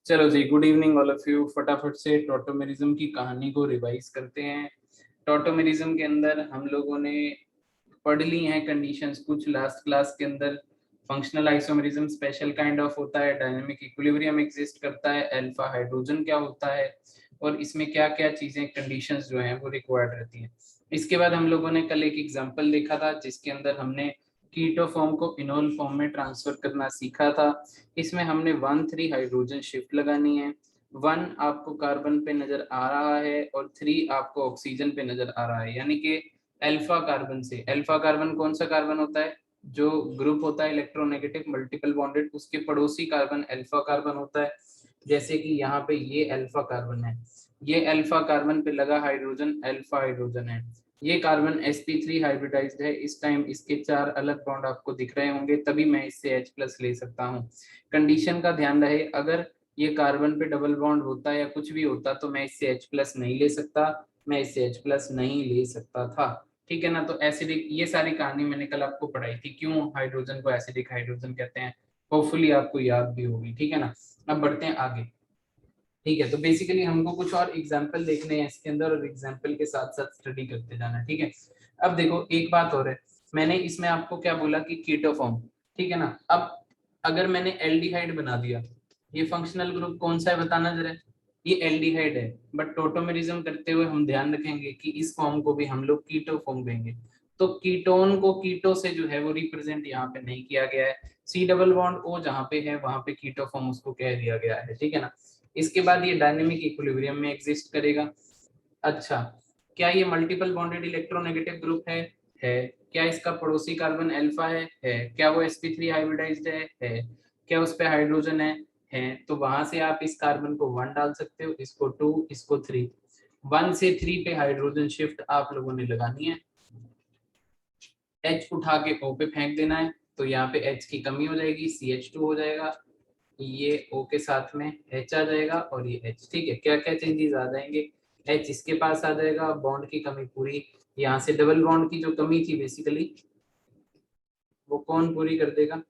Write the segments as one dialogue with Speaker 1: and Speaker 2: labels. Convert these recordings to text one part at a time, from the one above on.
Speaker 1: चलो जी, good evening all of you. फटाफट से टॉटोमेरिज्म की कहानी को रिवाइज करते हैं। टॉटोमेरिज्म के अंदर हम लोगों ने पढ़ ली हैं कंडीशंस कुछ लास्ट क्लास के अंदर। Functional isomerism special kind of होता है, डायनामिक इक्विलिब्रियम एग्जिस्ट करता है, अल्फा हाइड्रोजन क्या होता है और इसमें क्या क्या चीजें कंडीशंस जो हैं वो रिक्वायर्ड रहती हैं। इसके बाद हम लोगों ने कल एक एग्जांपल देखा था जिसके अंदर हमने कीटो फॉर्म को इनोल फॉर्म में ट्रांसफर करना सीखा था। इसमें हमने 1 3 हाइड्रोजन शिफ्ट लगानी है। 1 आपको कार्बन पे नजर आ रहा है और 3 आपको ऑक्सीजन पे नजर आ रहा है, यानी कि अल्फा कार्बन से। अल्फा कार्बन कौन सा कार्बन होता है? जो ग्रुप होता है इलेक्ट्रोनेगेटिव मल्टीपल बॉन्डेड, उसके पड़ोसी कार्बन अल्फा कार्बन होता है। जैसे कि यहाँ पे ये अल्फा कार्बन है, ये अल्फा कार्बन पे लगा हाइड्रोजन अल्फा हाइड्रोजन है। ये कार्बन sp3 हाइब्रिडाइज्ड है। इस टाइम इसके 4 अलग बॉन्ड आपको दिख रहे होंगे, तभी मैं इससे H+ ले सकता हूँ। कंडीशन का ध्यान रहे, अगर ये कार्बन पे डबल बॉन्ड होता या कुछ भी होता तो मैं इससे H+ नहीं ले सकता, मैं इससे H+ नहीं ले सकता था। ठीक है ना? तो एसिडिक, ये सारी कहानी मैंने कल आपको पढ़ाई थी, क्यों हाइड्रोजन को एसिडिक हाइड्रोजन कहते हैं। होपफुली आपको याद भी होगी। ठीक है ना? अब बढ़ते हैं आगे। ठीक है, तो बेसिकली हमको कुछ और एग्जाम्पल देखने हैं इसके अंदर और एग्जाम्पल के साथ साथ स्टडी करते जाना है। ठीक है, अब देखो एक बात और है, मैंने इसमें आपको क्या बोला कि कीटो फॉर्म। ठीक है ना? अब अगर मैंने एल्डिहाइड बना दिया, ये फंक्शनल ग्रुप कौन सा है बताना जरा। ये एल्डिहाइड है, बट टोटोमेरिज्म करते हुए हम ध्यान रखेंगे कि इस फॉर्म को भी हम लोग कीटो फॉर्म देंगे। तो कीटोन को कीटो से जो है वो रिप्रेजेंट यहाँ पे नहीं किया गया है। सी डबल बॉन्ड ओ जहाँ पे है वहां पे कीटो फॉर्म उसको कह दिया गया है। ठीक है ना? इसके बाद ये डायनेमिक इक्विलिब्रियम में एग्जिस्ट करेगा। अच्छा, क्या ये मल्टीपल बॉन्डेड इलेक्ट्रोनेगेटिव ग्रुप है। क्या इसका पड़ोसी कार्बन अल्फा है। क्या वो sp3 हाइब्रिडाइज्ड है। क्या उस पे हाइड्रोजन है। तो वहां से आप इस कार्बन को 1 डाल सकते हो, इसको 2, इसको 3। 1 से 3 पे हाइड्रोजन शिफ्ट आप लोगों ने लगानी है। H उठा के O पे फेंक देना है, तो यहाँ पे H की कमी हो जाएगी, CH2 हो जाएगा। ये O के साथ में H आ जाएगा और ये H। ठीक है, क्या क्या चेंजेस आ जाएंगे? H इसके पास आ जाएगा, बॉन्ड की कमी पूरी। यहाँ से डबल बॉन्ड की जो कमी थी बेसिकली वो कौन पूरी कर देगा?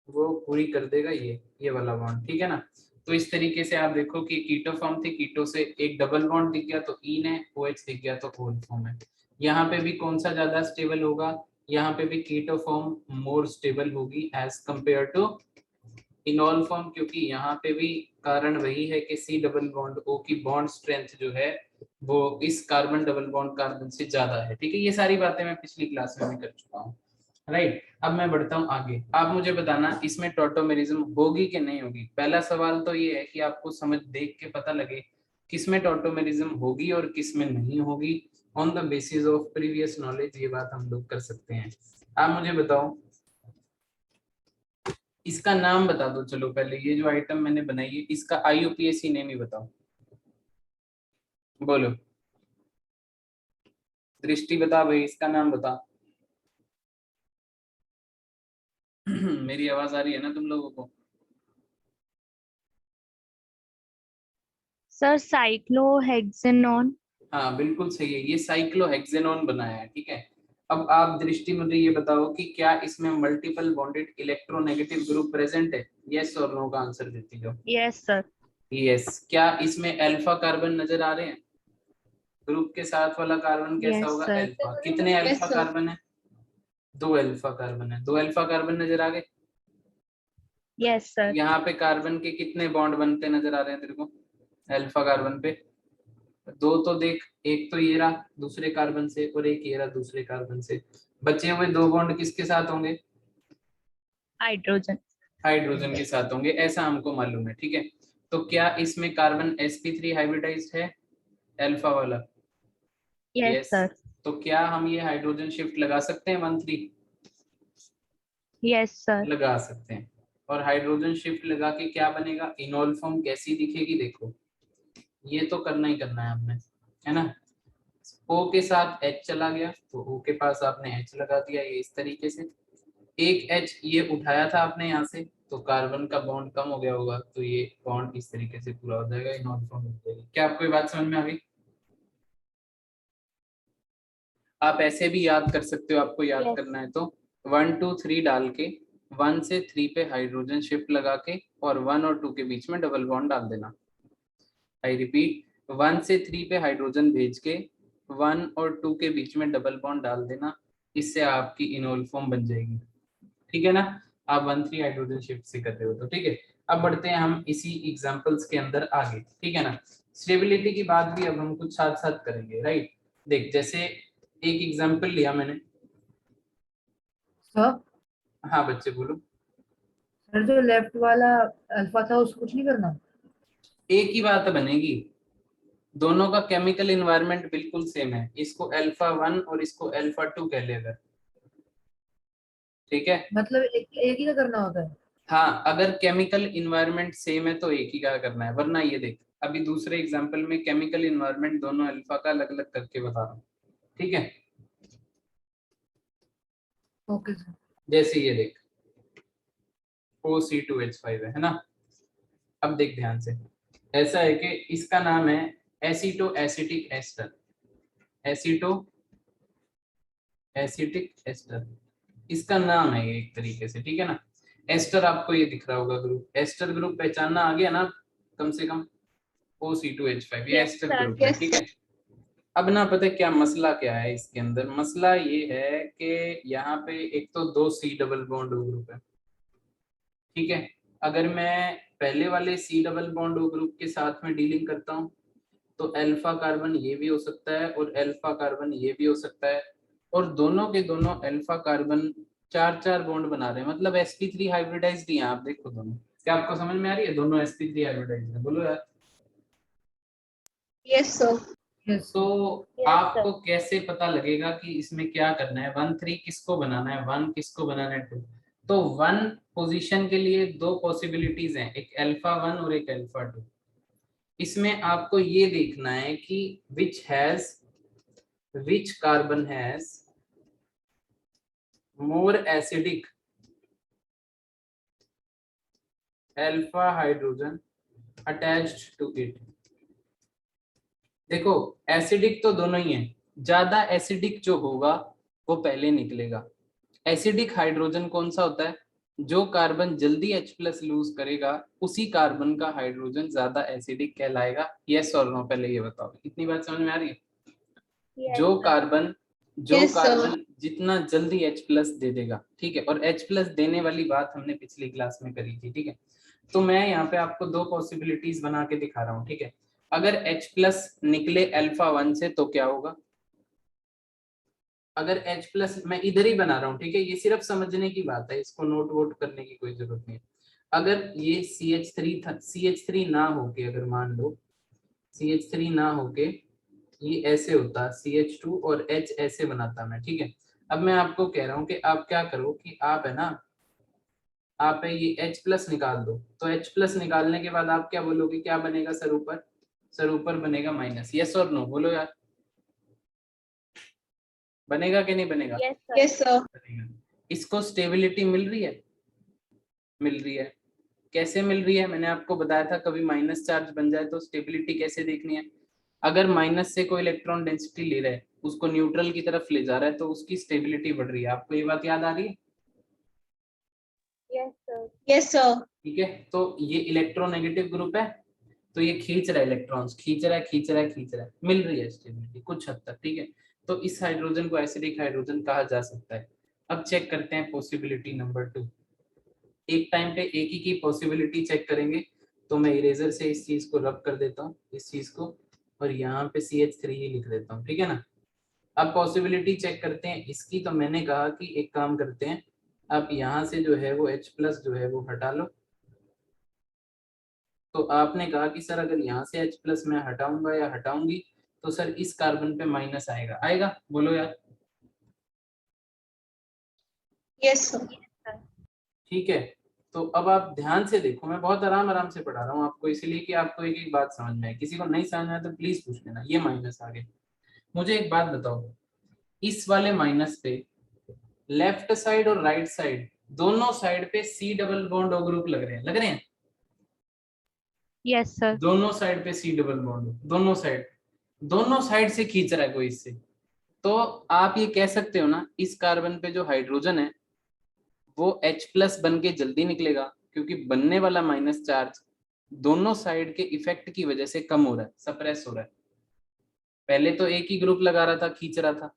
Speaker 1: वो पूरी कर देगा ये वाला बॉन्ड। ठीक है ना? तो इस तरीके से आप देखो कि कीटो फॉर्म थी, कीटो से एक डबल बॉन्ड दिख गया तो ईन है, OH दिख गया तो ओल फॉर्म है। यहाँ पे भी कौन सा ज्यादा स्टेबल होगा? यहाँ पे भी कीटो फॉर्म मोर स्टेबल होगी as compare to enol form, क्योंकि यहाँ पे भी कारण वही है कि सी डबल बॉन्ड ओ की बॉन्ड स्ट्रेंथ जो है वो इस कार्बन डबल बॉन्ड कार्बन से ज्यादा है। ठीक है, ये सारी बातें मैं पिछली क्लास में भी कर चुका हूँ। राइट, अब मैं बढ़ता हूँ आगे। आप मुझे बताना इसमें टॉटोमेरिज्म होगी कि नहीं होगी। पहला सवाल तो ये है कि आपको समझ देख के पता लगे किसमें टॉटोमेरिज्म होगी और किसमें नहीं होगी। On the basis of previous knowledge ये बात हम लोग कर सकते हैं। आप मुझे बताओ, इसका नाम बता दो। चलो पहले ये जो आइटम मैंने बनाई है इसका IUPAC नेम ही बताओ। बोलो, दृष्टि बता भाई, इसका नाम बता। मेरी आवाज आ रही है ना तुम लोगों को?
Speaker 2: Sir cyclohexanone.
Speaker 1: हाँ बिल्कुल सही है, ये साइक्लोहेक्सेनॉन बनाया है। ठीक है, अब आप दृष्टि मुझे ये बताओ कि क्या इसमें multiple bonded electronegative group present है? यस और नो का आंसर देती जाओ।
Speaker 2: Yes sir.
Speaker 1: यस। क्या इसमें अल्फा कार्बन नजर आ रहे हैं? ग्रुप के साथ वाला कार्बन कैसा
Speaker 2: यस
Speaker 1: होगा?
Speaker 2: सर।
Speaker 1: अल्फा। कितने अल्फा कार्बन है? 2 अल्फा कार्बन है। 2 अल्फा कार्बन नजर आ गए।
Speaker 2: Yes sir.
Speaker 1: यहाँ पे कार्बन के कितने बॉन्ड बनते नजर आ रहे हैं तेरे को अल्फा कार्बन पे? 2 तो देख, एक तो ये रहा दूसरे कार्बन से और एक ये रहा दूसरे कार्बन से। बचे हुए 2 बॉन्ड किसके साथ होंगे?
Speaker 2: हाइड्रोजन।
Speaker 1: हाइड्रोजन के साथ होंगे, ऐसा हमको मालूम है। ठीक है, तो क्या इसमें कार्बन sp3 हाइब्रिडाइज्ड है अल्फा वाला?
Speaker 2: Yes
Speaker 1: yes.
Speaker 2: सर।
Speaker 1: तो क्या हम ये हाइड्रोजन शिफ्ट लगा सकते हैं 1 3?
Speaker 2: Yes sir.
Speaker 1: लगा सकते हैं। और हाइड्रोजन शिफ्ट लगा के क्या बनेगा? इनोल फॉर्म कैसी दिखेगी देखो, ये तो करना ही करना है हमने, है ना? O के साथ H चला गया तो O के पास आपने H लगा दिया, ये इस तरीके से। एक H ये उठाया था आपने यहाँ से, तो कार्बन का बॉन्ड कम हो गया होगा, तो ये बॉन्ड इस तरीके से पूरा हो जाएगा, इनोल फॉर्म हो जाएगी। क्या आपको ये बात समझ में आ गई? आप ऐसे भी याद कर सकते हो, आपको याद
Speaker 2: यस।
Speaker 1: करना है तो 1 2 3 डाल के 1 से 3 पे हाइड्रोजन शिफ्ट लगा के और 1 और 2 के बीच में डबल बॉन्ड डाल देना। आई रिपीट, 1 से 3 पे हाइड्रोजन भेज के 1 और 2 के बीच में डबल बॉन्ड डाल देना, इससे आपकी इनोल फॉर्म बन जाएगी। ठीक है ना, आप 1,3 हाइड्रोजन शिफ्ट से कर रहे हो तो ठीक है। अब बढ़ते हैं हम इसी एग्जांपल्स के अंदर आगे, ठीक है ना। स्टेबिलिटी की बात भी अब हम कुछ साथ साथ करेंगे, राइट। देख, जैसे एक एग्जांपल लिया मैंने।
Speaker 3: सर
Speaker 1: हाँ बच्चे बोलो।
Speaker 3: सर जो लेफ्ट वाला अल्फा था उसको कुछ नहीं करना?
Speaker 1: एक ही बात बनेगी, दोनों का केमिकल इन्वायरमेंट बिल्कुल सेम है, इसको अल्फा 1 और इसको अल्फा 2 कह ले अगर, ठीक है।
Speaker 3: मतलब एक ही का करना होता है?
Speaker 1: हाँ, अगर केमिकल इन्वायरमेंट सेम है तो एक ही का करना है, वरना ये देख अभी दूसरे एग्जांपल में केमिकल इन्वायरमेंट दोनों अल्फा का अलग अलग करके बता रहा हूँ, ठीक है।
Speaker 3: Okay sir.
Speaker 1: जैसे ये देख OC2H5 है ना। अब देख ध्यान से, ऐसा है कि इसका नाम है aceto acetic ester, aceto acetic ester, इसका नाम है ये एक तरीके से, ठीक है ना। एस्टर आपको ये दिख रहा होगा ग्रुप, एस्टर ग्रुप पहचानना आ गया ना कम से कम। OC2H5 ये
Speaker 2: Yes,
Speaker 1: एस्टर
Speaker 2: sir.
Speaker 1: ग्रुप है, ठीक है। अब ना पता है क्या मसला क्या है इसके अंदर, मसला ये है कि यहाँ पे एक तो 2 C double bond O group है, ठीक है। अगर मैं पहले वाले C double bond O group के साथ में डीलिंग करता हूँ तो अल्फा कार्बन ये भी हो सकता है और अल्फा कार्बन ये भी हो सकता है, और दोनों के दोनों अल्फा कार्बन 4-4 बॉन्ड बना रहे हैं, मतलब sp3 हाइब्रिडाइज्ड हैं। आप देखो दोनों, क्या आपको समझ में आ रही है? दोनों sp3 हाइब्रिडाइज्ड है, बोलो यार।
Speaker 2: Yes, sir.
Speaker 3: यस
Speaker 1: तो
Speaker 2: Yes,
Speaker 1: आपको
Speaker 2: sir.
Speaker 1: कैसे पता लगेगा कि इसमें क्या करना है? 1,3 किसको बनाना है, 1 किसको बनाना है, 2? तो 1 पोजीशन के लिए दो पॉसिबिलिटीज हैं, एक अल्फा 1 और एक अल्फा 2। इसमें आपको ये देखना है कि which carbon has more acidic alpha hydrogen attached to it. देखो, एसिडिक तो दोनों ही हैं, ज्यादा एसिडिक जो होगा वो पहले निकलेगा। एसिडिक हाइड्रोजन कौन सा होता है? जो कार्बन जल्दी H+ लूज करेगा उसी कार्बन का हाइड्रोजन ज्यादा एसिडिक कहलाएगा। यस और नो, पहले ये बताओ, इतनी बात समझ में आ रही है?
Speaker 2: Yes,
Speaker 1: जो
Speaker 2: sir.
Speaker 1: Carbon
Speaker 2: Yes, sir.
Speaker 1: जितना जल्दी H+ दे देगा, ठीक है। और H+ देने वाली बात हमने पिछली क्लास में करी थी, ठीक है। तो मैं यहाँ पे आपको दो पॉसिबिलिटीज बना के दिखा रहा हूँ, ठीक है। अगर H+ निकले अल्फा 1 से तो क्या होगा? अगर H+ मैं इधर ही बना रहा हूँ, ठीक है, ये सिर्फ समझने की बात है, इसको नोट वोट करने की कोई जरूरत नहीं है। अगर ये CH3 था, CH3 ना होके, अगर मान लो CH3 ना होके ये ऐसे होता CH2 और H ऐसे बनाता मैं, ठीक है। अब मैं आपको कह रहा हूँ कि आप क्या करो कि आप है ना, आप है ये H+ निकाल दो। तो H+ निकालने के बाद आप क्या बोलोगे, क्या बनेगा सर ऊपर? सर ऊपर बनेगा माइनस। यस और नो बोलो यार, बनेगा कि नहीं बनेगा?
Speaker 2: Yes, sir. Yes, sir.
Speaker 1: बनेगा। इसको स्टेबिलिटी मिल रही है? मिल रही है। कैसे मिल रही है? मैंने आपको बताया था, कभी माइनस चार्ज बन जाए तो स्टेबिलिटी कैसे देखनी है। अगर माइनस से कोई इलेक्ट्रॉन डेंसिटी ले रहा है, उसको न्यूट्रल की तरफ ले जा रहा है, तो उसकी स्टेबिलिटी बढ़ रही है। आपको ये बात याद आ रही है?
Speaker 2: Yes, sir. Yes, sir.
Speaker 1: ठीक है, तो ये इलेक्ट्रोनेगेटिव ग्रुप है, तो ये खींच रहा है इलेक्ट्रॉन्स, खींच रहा है खींच रहा है खींच रहा है, मिल रही है स्टेबिलिटी कुछ हद तक, ठीक है। तो इस हाइड्रोजन को एसिडिक हाइड्रोजन कहा जा सकता है। अब चेक करते हैं पॉसिबिलिटी नंबर 2। एक टाइम पे एक ही की पॉसिबिलिटी चेक करेंगे, तो मैं इरेजर से इस चीज को रब कर देता हूँ, इस चीज को, और यहाँ पे CH3 ही लिख देता हूँ, ठीक है ना। अब पॉसिबिलिटी चेक करते हैं इसकी। तो मैंने कहा कि एक काम करते हैं, अब यहाँ से जो है वो H+ जो है वो हटा लो। तो आपने कहा कि सर अगर यहाँ से H+ मैं हटाऊंगा या हटाऊंगी तो सर इस कार्बन पे माइनस आएगा, आएगा? बोलो यार।
Speaker 2: Yes, sir.
Speaker 1: ठीक है, तो अब आप ध्यान से देखो, मैं बहुत आराम आराम से पढ़ा रहा हूँ आपको, इसलिए कि आपको एक एक बात समझ में आए। किसी को नहीं समझ में आए तो प्लीज पूछ लेना। ये माइनस आ गए, मुझे एक बात बताओ, इस वाले माइनस पे लेफ्ट साइड और राइट साइड दोनों साइड पे C double bond O group लग रहे हैं, लग रहे हैं?
Speaker 2: Yes, sir.
Speaker 1: दोनों साइड पे C डबल बॉन्ड, दोनों साइड से खींच रहा है कोई इससे। तो आप ये कह सकते हो ना, इस कार्बन पे जो हाइड्रोजन है वो H+ बन के जल्दी निकलेगा, क्योंकि बनने वाला माइनस चार्ज दोनों साइड के इफेक्ट की वजह से कम हो रहा है, सप्रेस हो रहा है। पहले तो एक ही ग्रुप लगा रहा था, खींच रहा था,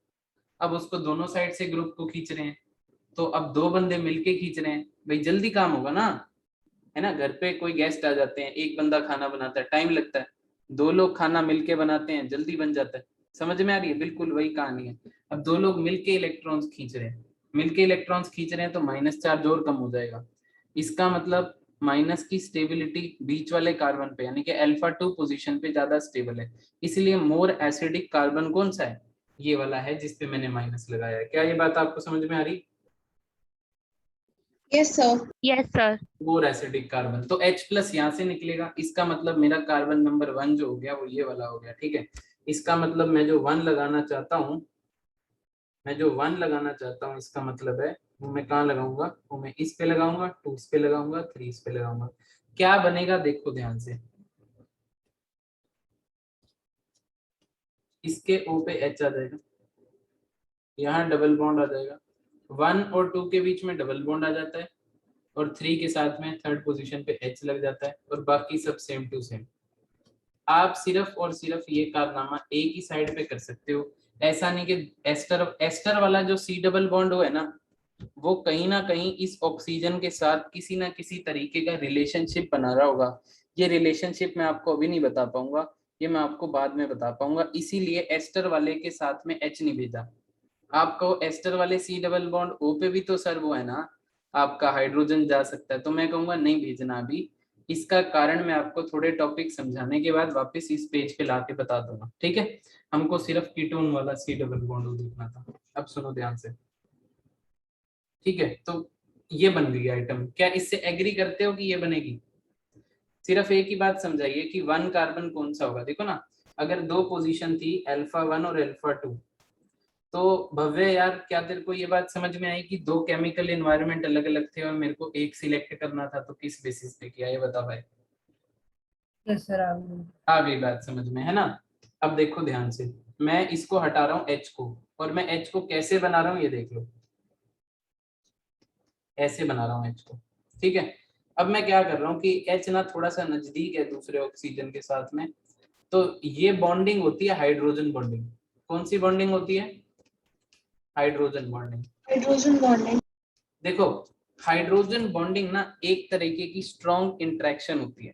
Speaker 1: अब उसको दोनों साइड से ग्रुप को खींच रहे हैं, तो अब दो बंदे मिलके खींच रहे हैं, भाई जल्दी काम होगा ना, है ना। घर पे कोई गेस्ट आ जाते हैं, एक बंदा खाना बनाता है, टाइम लगता है, दो लोग खाना मिलके बनाते हैं, जल्दी बन जाता है। समझ में आ रही है? बिल्कुल वही कहानी है। अब दो लोग मिलके इलेक्ट्रॉन्स खींच रहे हैं, मिलके इलेक्ट्रॉन्स खींच रहे हैं, तो माइनस चार्ज और कम हो जाएगा। इसका मतलब माइनस की स्टेबिलिटी बीच वाले कार्बन पे, यानी कि α2 पोजीशन पे ज्यादा स्टेबल है, इसलिए मोर एसिडिक कार्बन कौन सा है? ये वाला है जिसपे मैंने माइनस लगाया है। क्या ये बात आपको समझ में आ रही?
Speaker 2: Yes, sir. Yes, sir.
Speaker 1: More acidic carbon, तो H+ यहाँ से निकलेगा, इसका मतलब मेरा कार्बन नंबर 1 जो हो गया वो ये वाला हो गया, ठीक है। इसका मतलब मैं जो 1 लगाना चाहता हूँ, इसका मतलब है वो मैं कहाँ लगाऊंगा, वो मैं इस पे लगाऊंगा, 2 इस पे लगाऊंगा, 3 इस पे लगाऊंगा। क्या बनेगा देखो ध्यान से, इसके O पे H आ जाएगा, यहाँ डबल बॉन्ड आ जाएगा, 1 और 2 के बीच में डबल बॉन्ड आ जाता है, और 3 के साथ में थर्ड पोजीशन पे H लग जाता है, और बाकी सब सेम टू सेम। आप सिर्फ और सिर्फ ये कारनामा एक ही साइड पे कर सकते हो, ऐसा नहीं कि एस्टर एस्टर वाला जो C डबल बॉन्ड है ना, वो कहीं ना कहीं इस ऑक्सीजन के साथ किसी ना किसी तरीके का रिलेशनशिप बना रहा होगा। ये रिलेशनशिप मैं आपको अभी नहीं बता पाऊंगा, ये मैं आपको बाद में बता पाऊंगा, इसीलिए एस्टर वाले के साथ में H नहीं भेजा। आपको एस्टर वाले C डबल बॉन्ड O पे भी तो सर वो है ना, आपका हाइड्रोजन जा सकता है, तो मैं कहूंगा नहीं भेजना अभी। इसका कारण मैं आपको थोड़े टॉपिक समझाने के बाद वापस इस पेज पे लाके बता दूंगा, ठीक है। हमको सिर्फ कीटोन वाला C डबल बॉन्ड देखना था। अब सुनो ध्यान से, ठीक है। तो ये बन गई आइटम, क्या इससे एग्री करते हो कि ये बनेगी? सिर्फ एक ही बात समझाइए कि 1 कार्बन कौन सा होगा। देखो ना, अगर दो पोजीशन थी α1 और α2, तो भव्य यार क्या तेरे को ये बात समझ में आई कि दो केमिकल एनवायरनमेंट अलग अलग थे और मेरे को एक सिलेक्ट करना था, तो किस बेसिस पे किया, ये बता भाई।
Speaker 3: यस सर,
Speaker 1: आ गई बात समझ में, है ना। अब देखो ध्यान से, मैं इसको हटा रहा हूँ H को, और मैं H को कैसे बना रहा हूँ ये देख लो, ऐसे बना रहा हूँ H को, ठीक है। अब मैं क्या कर रहा हूँ कि H ना थोड़ा सा नजदीक है दूसरे ऑक्सीजन के साथ में, तो ये बॉन्डिंग होती है हाइड्रोजन बॉन्डिंग। कौन सी बॉन्डिंग होती है? Hydrogen bonding.
Speaker 2: Hydrogen bonding.
Speaker 1: देखो, हाइड्रोजन बॉन्डिंग ना एक तरीके की स्ट्रॉन्ग इंटरेक्शन होती है।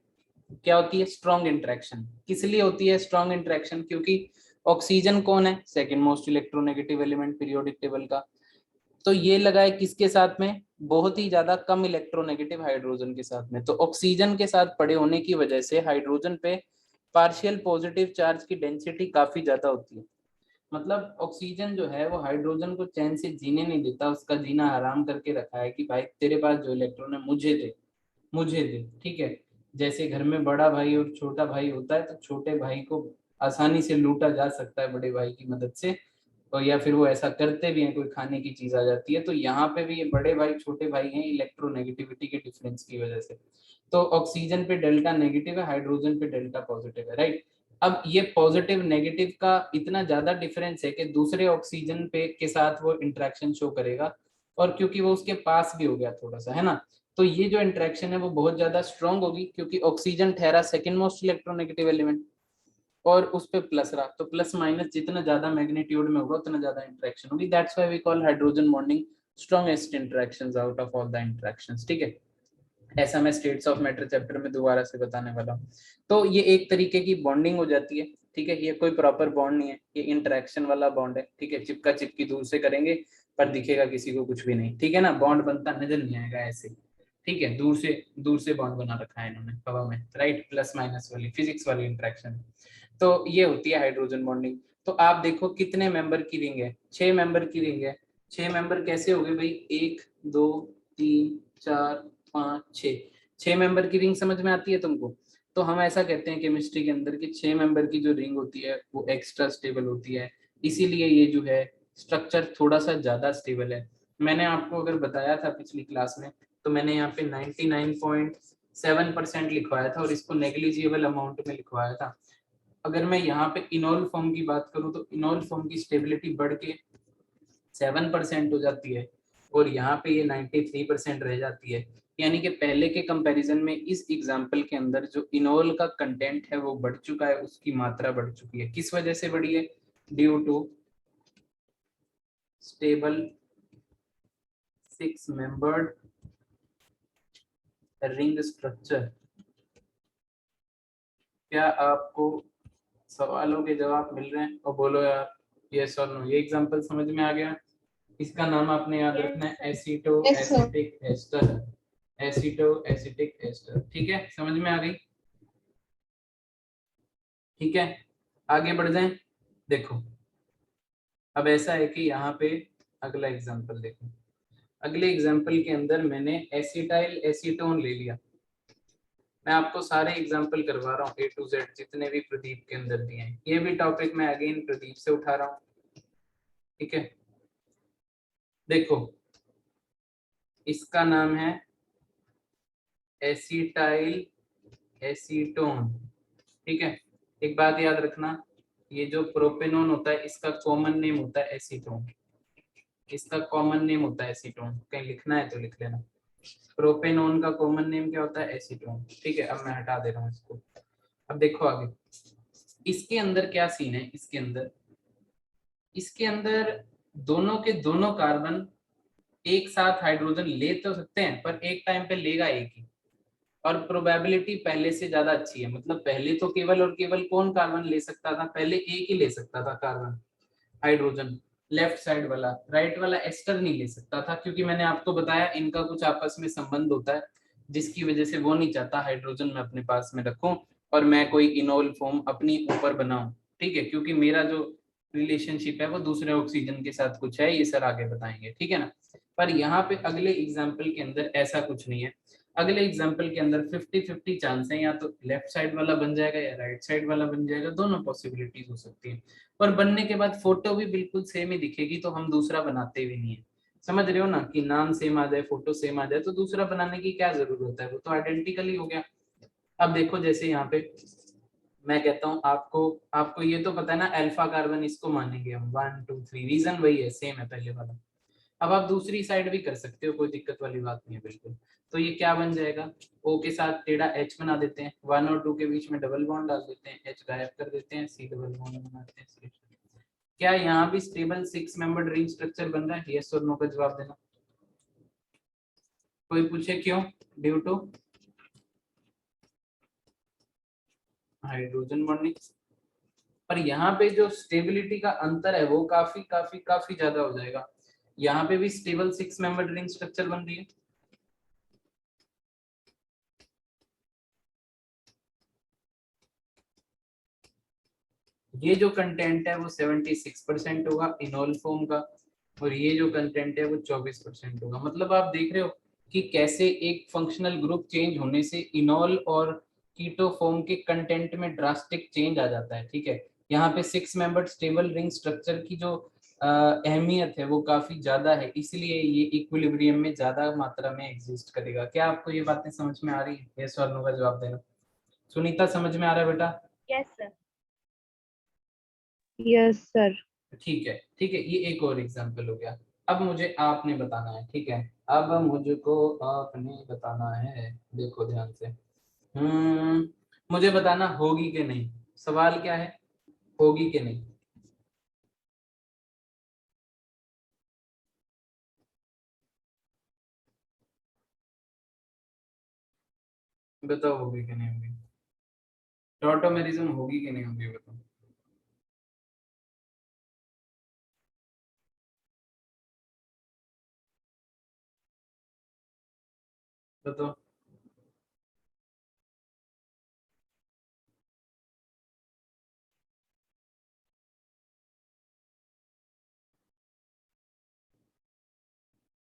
Speaker 1: क्या होती है? Strong interaction. किस लिए होती है स्ट्रॉन्ग इंटरेक्शन? क्योंकि ऑक्सीजन कौन है? Second most electronegative element periodic table का। तो ये लगा है किसके साथ में? बहुत ही ज्यादा कम इलेक्ट्रोनेगेटिव हाइड्रोजन के साथ में। तो ऑक्सीजन के साथ पड़े होने की वजह से हाइड्रोजन पे पार्शियल पॉजिटिव चार्ज की डेंसिटी काफी ज्यादा होती है। मतलब ऑक्सीजन जो है वो हाइड्रोजन को चैन से जीने नहीं देता, उसका जीना हराम करके रखा है कि भाई तेरे पास जो इलेक्ट्रॉन है मुझे दे, मुझे दे, ठीक है। जैसे घर में बड़ा भाई और छोटा भाई होता है, तो छोटे भाई को आसानी से लूटा जा सकता है बड़े भाई की मदद से, और या फिर वो ऐसा करते भी हैं, कोई खाने की चीज आ जाती है। तो यहाँ पे भी ये बड़े भाई छोटे भाई हैं इलेक्ट्रोनेगेटिविटी के डिफरेंस की वजह से। तो ऑक्सीजन पे डेल्टा नेगेटिव है, हाइड्रोजन पे डेल्टा पॉजिटिव है, राइट। अब ये पॉजिटिव नेगेटिव का इतना ज्यादा डिफरेंस है कि दूसरे ऑक्सीजन पे के साथ वो इंट्रैक्शन शो करेगा, और क्योंकि वो उसके पास भी हो गया थोड़ा सा, है ना, तो ये जो इंट्रैक्शन है वो बहुत ज्यादा स्ट्रांग होगी, क्योंकि ऑक्सीजन ठहरा सेकंड मोस्ट इलेक्ट्रोनेगेटिव एलिमेंट, और उस पे प्लस रहा, तो प्लस माइनस जितना ज्यादा मैग्नीट्यूड में होगा उतना ज्यादा इंटरेक्शन होगी। That's why we call hydrogen bonding strongest interactions out of all the interactions, ठीक है। ऐसा मैं स्टेट्स ऑफ मैटर चैप्टर में दोबारा से बताने वाला हूँ। तो ये एक तरीके की बॉन्डिंग हो जाती है, ठीक है। ये कोई प्रॉपर बॉन्ड नहीं है, ये इंटरेक्शन वाला बॉन्ड है, ठीक है। चिपका चिपकी दूर से करेंगे पर दिखेगा किसी को कुछ भी नहीं, ठीक है ना, बॉन्ड बनता नजर नहीं आएगा ऐसे, ठीक है। दूर से बॉन्ड बना रखा है इन्होंने हवा में, राइट, प्लस माइनस वाली फिजिक्स वाली इंटरेक्शन। तो ये होती है हाइड्रोजन बॉन्डिंग। तो आप देखो कितने मेंबर की रिंग है? 6 मेंबर की रिंग है। 6 मेंबर कैसे हो गए भाई? 1 2 3 4 5 6, 6 मेंबर की रिंग समझ में आती है तुमको? तो हम ऐसा कहते हैं केमिस्ट्री के अंदर कि 6 मेंबर की जो रिंग होती है वो एक्स्ट्रा स्टेबल होती है, इसीलिए ये जो है स्ट्रक्चर थोड़ा सा ज्यादा स्टेबल है। मैंने आपको अगर बताया था पिछली क्लास में, तो मैंने यहाँ पे 99.7% लिखवाया था और इसको नेग्लिजिबल अमाउंट में लिखवाया था। अगर मैं यहाँ पे इनॉल फॉर्म की बात करूँ तो इनॉल फॉर्म की स्टेबिलिटी बढ़ के 7% हो जाती है, और यहाँ पे ये 93% रह जाती है। यानी कि पहले के कंपैरिजन में इस एग्जाम्पल के अंदर जो इनोल का कंटेंट है वो बढ़ चुका है, उसकी मात्रा बढ़ चुकी है। किस वजह से बढ़ी है? Due to stable 6 membered ring structure. क्या आपको सवालों के जवाब मिल रहे हैं? और बोलो यार यस और नो। ये एग्जांपल समझ में आ गया? इसका नाम आपने याद रखना है aceto acetic ester. Aceto acetic ester, ठीक है? समझ में आ गई? ठीक है, आगे बढ़ जाएं। देखो अब ऐसा है कि यहाँ पे अगला एग्जांपल देखो। अगले एग्जांपल के अंदर मैंने एसिटाइल एसीटोन ले लिया। मैं आपको सारे एग्जांपल करवा रहा हूँ A to Z, जितने भी प्रदीप के अंदर दिए हैं। ये भी टॉपिक मैं अगेन प्रदीप से उठा रहा हूँ, ठीक है? देखो इसका नाम है एसिटाइल एसीटोन, ठीक है? एक बात याद रखना, ये जो प्रोपेनोन होता है इसका कॉमन नेम होता है एसीटोन। इसका कॉमन नेम होता है एसीटोन। कहीं लिखना है तो लिख लेना। प्रोपेनोन का कॉमन नेम क्या होता है? एसीटोन, ठीक है? अब मैं हटा दे रहा हूँ इसको। अब देखो आगे इसके अंदर क्या सीन है। इसके अंदर दोनों के दोनों कार्बन एक साथ हाइड्रोजन ले तो सकते हैं, पर एक टाइम पे लेगा एक ही, और प्रोबेबिलिटी पहले से ज्यादा अच्छी है। मतलब पहले तो केवल और केवल कौन कार्बन ले सकता था? पहले एक ही ले सकता था कार्बन, हाइड्रोजन, लेफ्ट साइड वाला। राइट वाला एस्टर नहीं ले सकता था, क्योंकि मैंने आपको बताया इनका कुछ आपस में संबंध होता है, जिसकी वजह से वो नहीं चाहता हाइड्रोजन मैं अपने पास में रखूं और मैं कोई इनोल फॉर्म अपनी ऊपर बनाऊं, ठीक है? क्योंकि मेरा जो रिलेशनशिप है वो दूसरे ऑक्सीजन के साथ कुछ है, ये सर आगे बताएंगे, ठीक है ना? पर यहाँ पे अगले एग्जाम्पल के अंदर ऐसा कुछ नहीं है। अगले एग्जाम्पल के अंदर 50-50 चांस है, या तो लेफ्ट साइड वाला बन जाएगा या राइट साइड वाला बन जाएगा, दोनों पॉसिबिलिटीज हो सकती है। और बनने के बाद फोटो भी बिल्कुल सेम ही दिखेगी, तो हम दूसरा बनाते भी नहीं है। समझ रहे हो ना कि नाम सेम आ जाए, फोटो सेम आ जाए, तो दूसरा बनाने की क्या जरूरत है? वो तो आइडेंटिकल ही हो गया। अब देखो जैसे यहाँ पे मैं कहता हूँ आपको आपको ये तो पता है ना, अल्फा कार्बन इसको मानेंगे हम 1 2 3, रीजन वही है, सेम है पहले वाला। अब आप दूसरी साइड भी कर सकते हो, कोई दिक्कत वाली बात नहीं है बिल्कुल। तो ये क्या बन जाएगा? O के साथ टेढ़ा H बना देते हैं, 1 और 2 के बीच में डबल बॉन्ड डाल देते हैं, H गायब कर देते हैं, C डबल बॉन्ड बनाते हैं। क्या यहाँ भी स्टेबल 6 मेंबर्ड रिंग स्ट्रक्चर बन रहा है? यस और नो का जवाब देना। कोई पूछे क्यों? Due to hydrogen bonding. पर यहाँ पे जो स्टेबिलिटी का अंतर है वो काफी काफी काफी ज्यादा हो जाएगा। यहाँ पे भी स्टेबल 6 मेंबर्ड रिंग स्ट्रक्चर बन रही है। ये जो कंटेंट है वो 76% होगा इनोल फॉर्म का, और ये जो कंटेंट है वो 24% होगा। मतलब आप देख रहे हो कि कैसे एक फंक्शनल ग्रुप चेंज होने से इनोल और कीटो फॉर्म के कंटेंट में ड्रास्टिक चेंज आ जाता है, ठीक है? यहाँ पे 6 मेंबर्ड स्टेबल रिंग स्ट्रक्चर की जो अहमियत है वो काफी ज्यादा है, इसलिए ये इक्विलिब्रियम में ज्यादा मात्रा में एग्जिस्ट करेगा। क्या आपको ये बातें समझ में आ रही है? यस और नो का जवाब देना। सुनीता समझ में आ रहा है बेटा?
Speaker 2: Yes, sir.
Speaker 3: Yes sir.
Speaker 1: ठीक है, ठीक है, ये एक और एग्जांपल हो गया। अब मुझे आपने बताना है, ठीक है? अब मुझको आपने बताना है, देखो ध्यान से। मुझे बताना होगी कि नहीं। सवाल क्या है? होगी कि नहीं? बताओ होगी कि नहीं होगी? टॉटोमेरिज्म होगी कि नहीं होगी? बताओ। बताओ।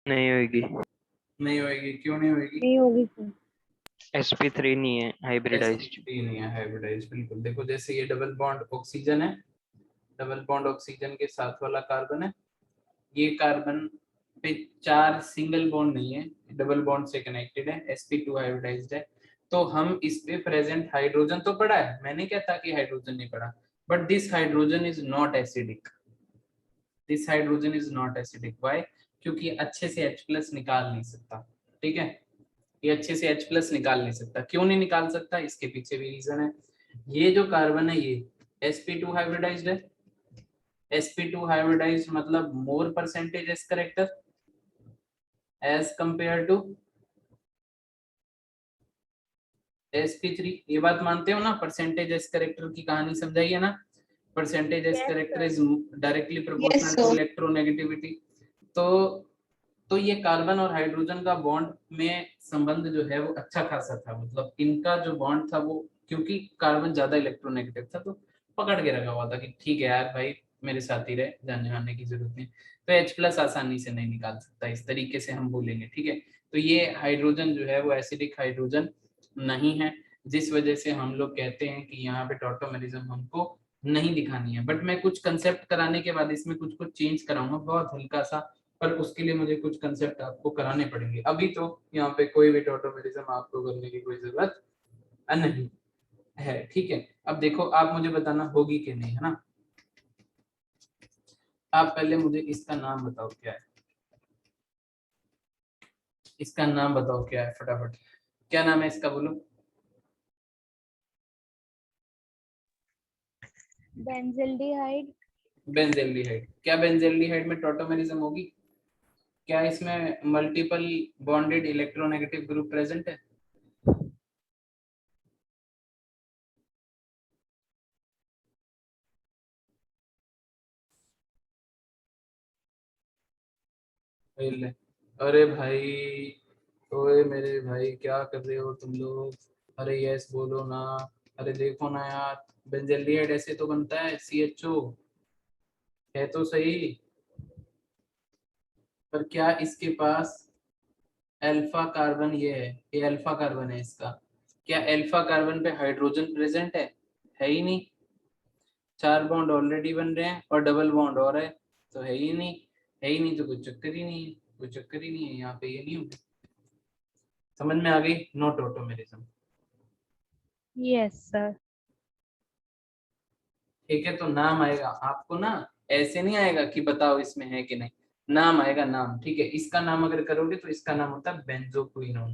Speaker 4: नहीं होगी।
Speaker 1: नहीं होगी? क्यों नहीं होगी?
Speaker 3: नहीं होगी सर।
Speaker 4: sp3 नहीं है हाइब्रिडाइज्ड।
Speaker 1: sp3 नहीं है हाइब्रिडाइज्ड, बिल्कुल। देखो जैसे ये डबल बॉन्ड ऑक्सीजन है, डबल बॉन्ड ऑक्सीजन के साथ वाला कार्बन है, ये कार्बन पे 4 सिंगल बॉन्ड नहीं है, डबल बॉन्ड से कनेक्टेड है, sp2 हाइब्रिडाइज्ड है। तो हम इस पे प्रेजेंट हाइड्रोजन तो पढ़ा है, मैंने क्या था कि हाइड्रोजन नहीं पढ़ा, but this hydrogen is not acidic. This hydrogen is not acidic. Why? क्योंकि अच्छे से H+ निकाल नहीं सकता। ठीक है, ये अच्छे से H+ निकाल नहीं सकता। क्यों नहीं निकाल सकता, इसके पीछे भी रीजन है। ये जो कार्बन है ये sp2 हाइब्रिडाइज्ड है। sp2 हाइब्रिडाइज्ड मतलब more percentage S character as compare to sp3। ये बात मानते हो ना, परसेंटेज एस करेक्टर की कहानी समझाई है ना, percentage S character is directly proportional to electronegativity. तो ये कार्बन और हाइड्रोजन का बॉन्ड में संबंध जो है वो अच्छा खासा था, मतलब इनका जो बॉन्ड था वो, क्योंकि कार्बन ज्यादा इलेक्ट्रोनेगेटिव था तो पकड़ के रखा हुआ था कि ठीक है यार भाई मेरे साथ ही रहे, जाने आने की जरूरत नहीं। तो H+ आसानी से नहीं निकाल सकता, इस तरीके से हम बोलेंगे। ठीक है, तो ये हाइड्रोजन जो है वो एसिडिक हाइड्रोजन नहीं है, जिस वजह से हम लोग कहते हैं कि यहाँ पे टॉटोमेरिज्म हमको नहीं दिखानी है। बट मैं कुछ कंसेप्ट कराने के बाद इसमें कुछ कुछ चेंज कराऊंगा, बहुत हल्का सा, पर उसके लिए मुझे कुछ कंसेप्ट आपको कराने पड़ेंगे। अभी तो यहाँ पे कोई भी टॉटोमेरिज्म आपको करने की कोई जरूरत नहीं है। ठीक है, अब देखो आप मुझे बताना होगी कि नहीं, है ना। आप पहले मुझे इसका नाम बताओ क्या है, इसका नाम बताओ क्या है फटाफट, क्या नाम है इसका बोलो।
Speaker 2: बेंजल्डिहाइड।
Speaker 1: बेंजेल्डिहाइड। क्या बेंजेल्डिहाइड में टॉटोमेरिज्म होगी? क्या इसमें multiple bonded electronegative group present है? ले। अरे भाई, ओए मेरे भाई क्या कर रहे हो तुम लोग? अरे यस बोलो ना। अरे देखो ना यार, बेंजेल्डिहाइड ऐसे तो बनता है CHO, है तो सही। पर क्या इसके पास अल्फा कार्बन, ये अल्फा कार्बन है इसका, क्या अल्फा कार्बन पे हाइड्रोजन प्रेजेंट है ही नहीं। 4 बॉन्ड ऑलरेडी बन रहे हैं और डबल बॉन्ड और है, तो है ही नहीं। है ही नहीं तो कोई चक्कर ही नहीं है, कोई चक्कर ही नहीं है यहाँ पे, ये नहीं होगा। समझ में आ गई? No tautomerism.
Speaker 2: Yes sir.
Speaker 1: ठीक है, तो नाम आएगा आपको ना, ऐसे नहीं आएगा कि बताओ इसमें है कि नहीं, नाम आएगा नाम। ठीक है, इसका नाम अगर करोगे तो इसका नाम होता है बेंजोक्विनोन।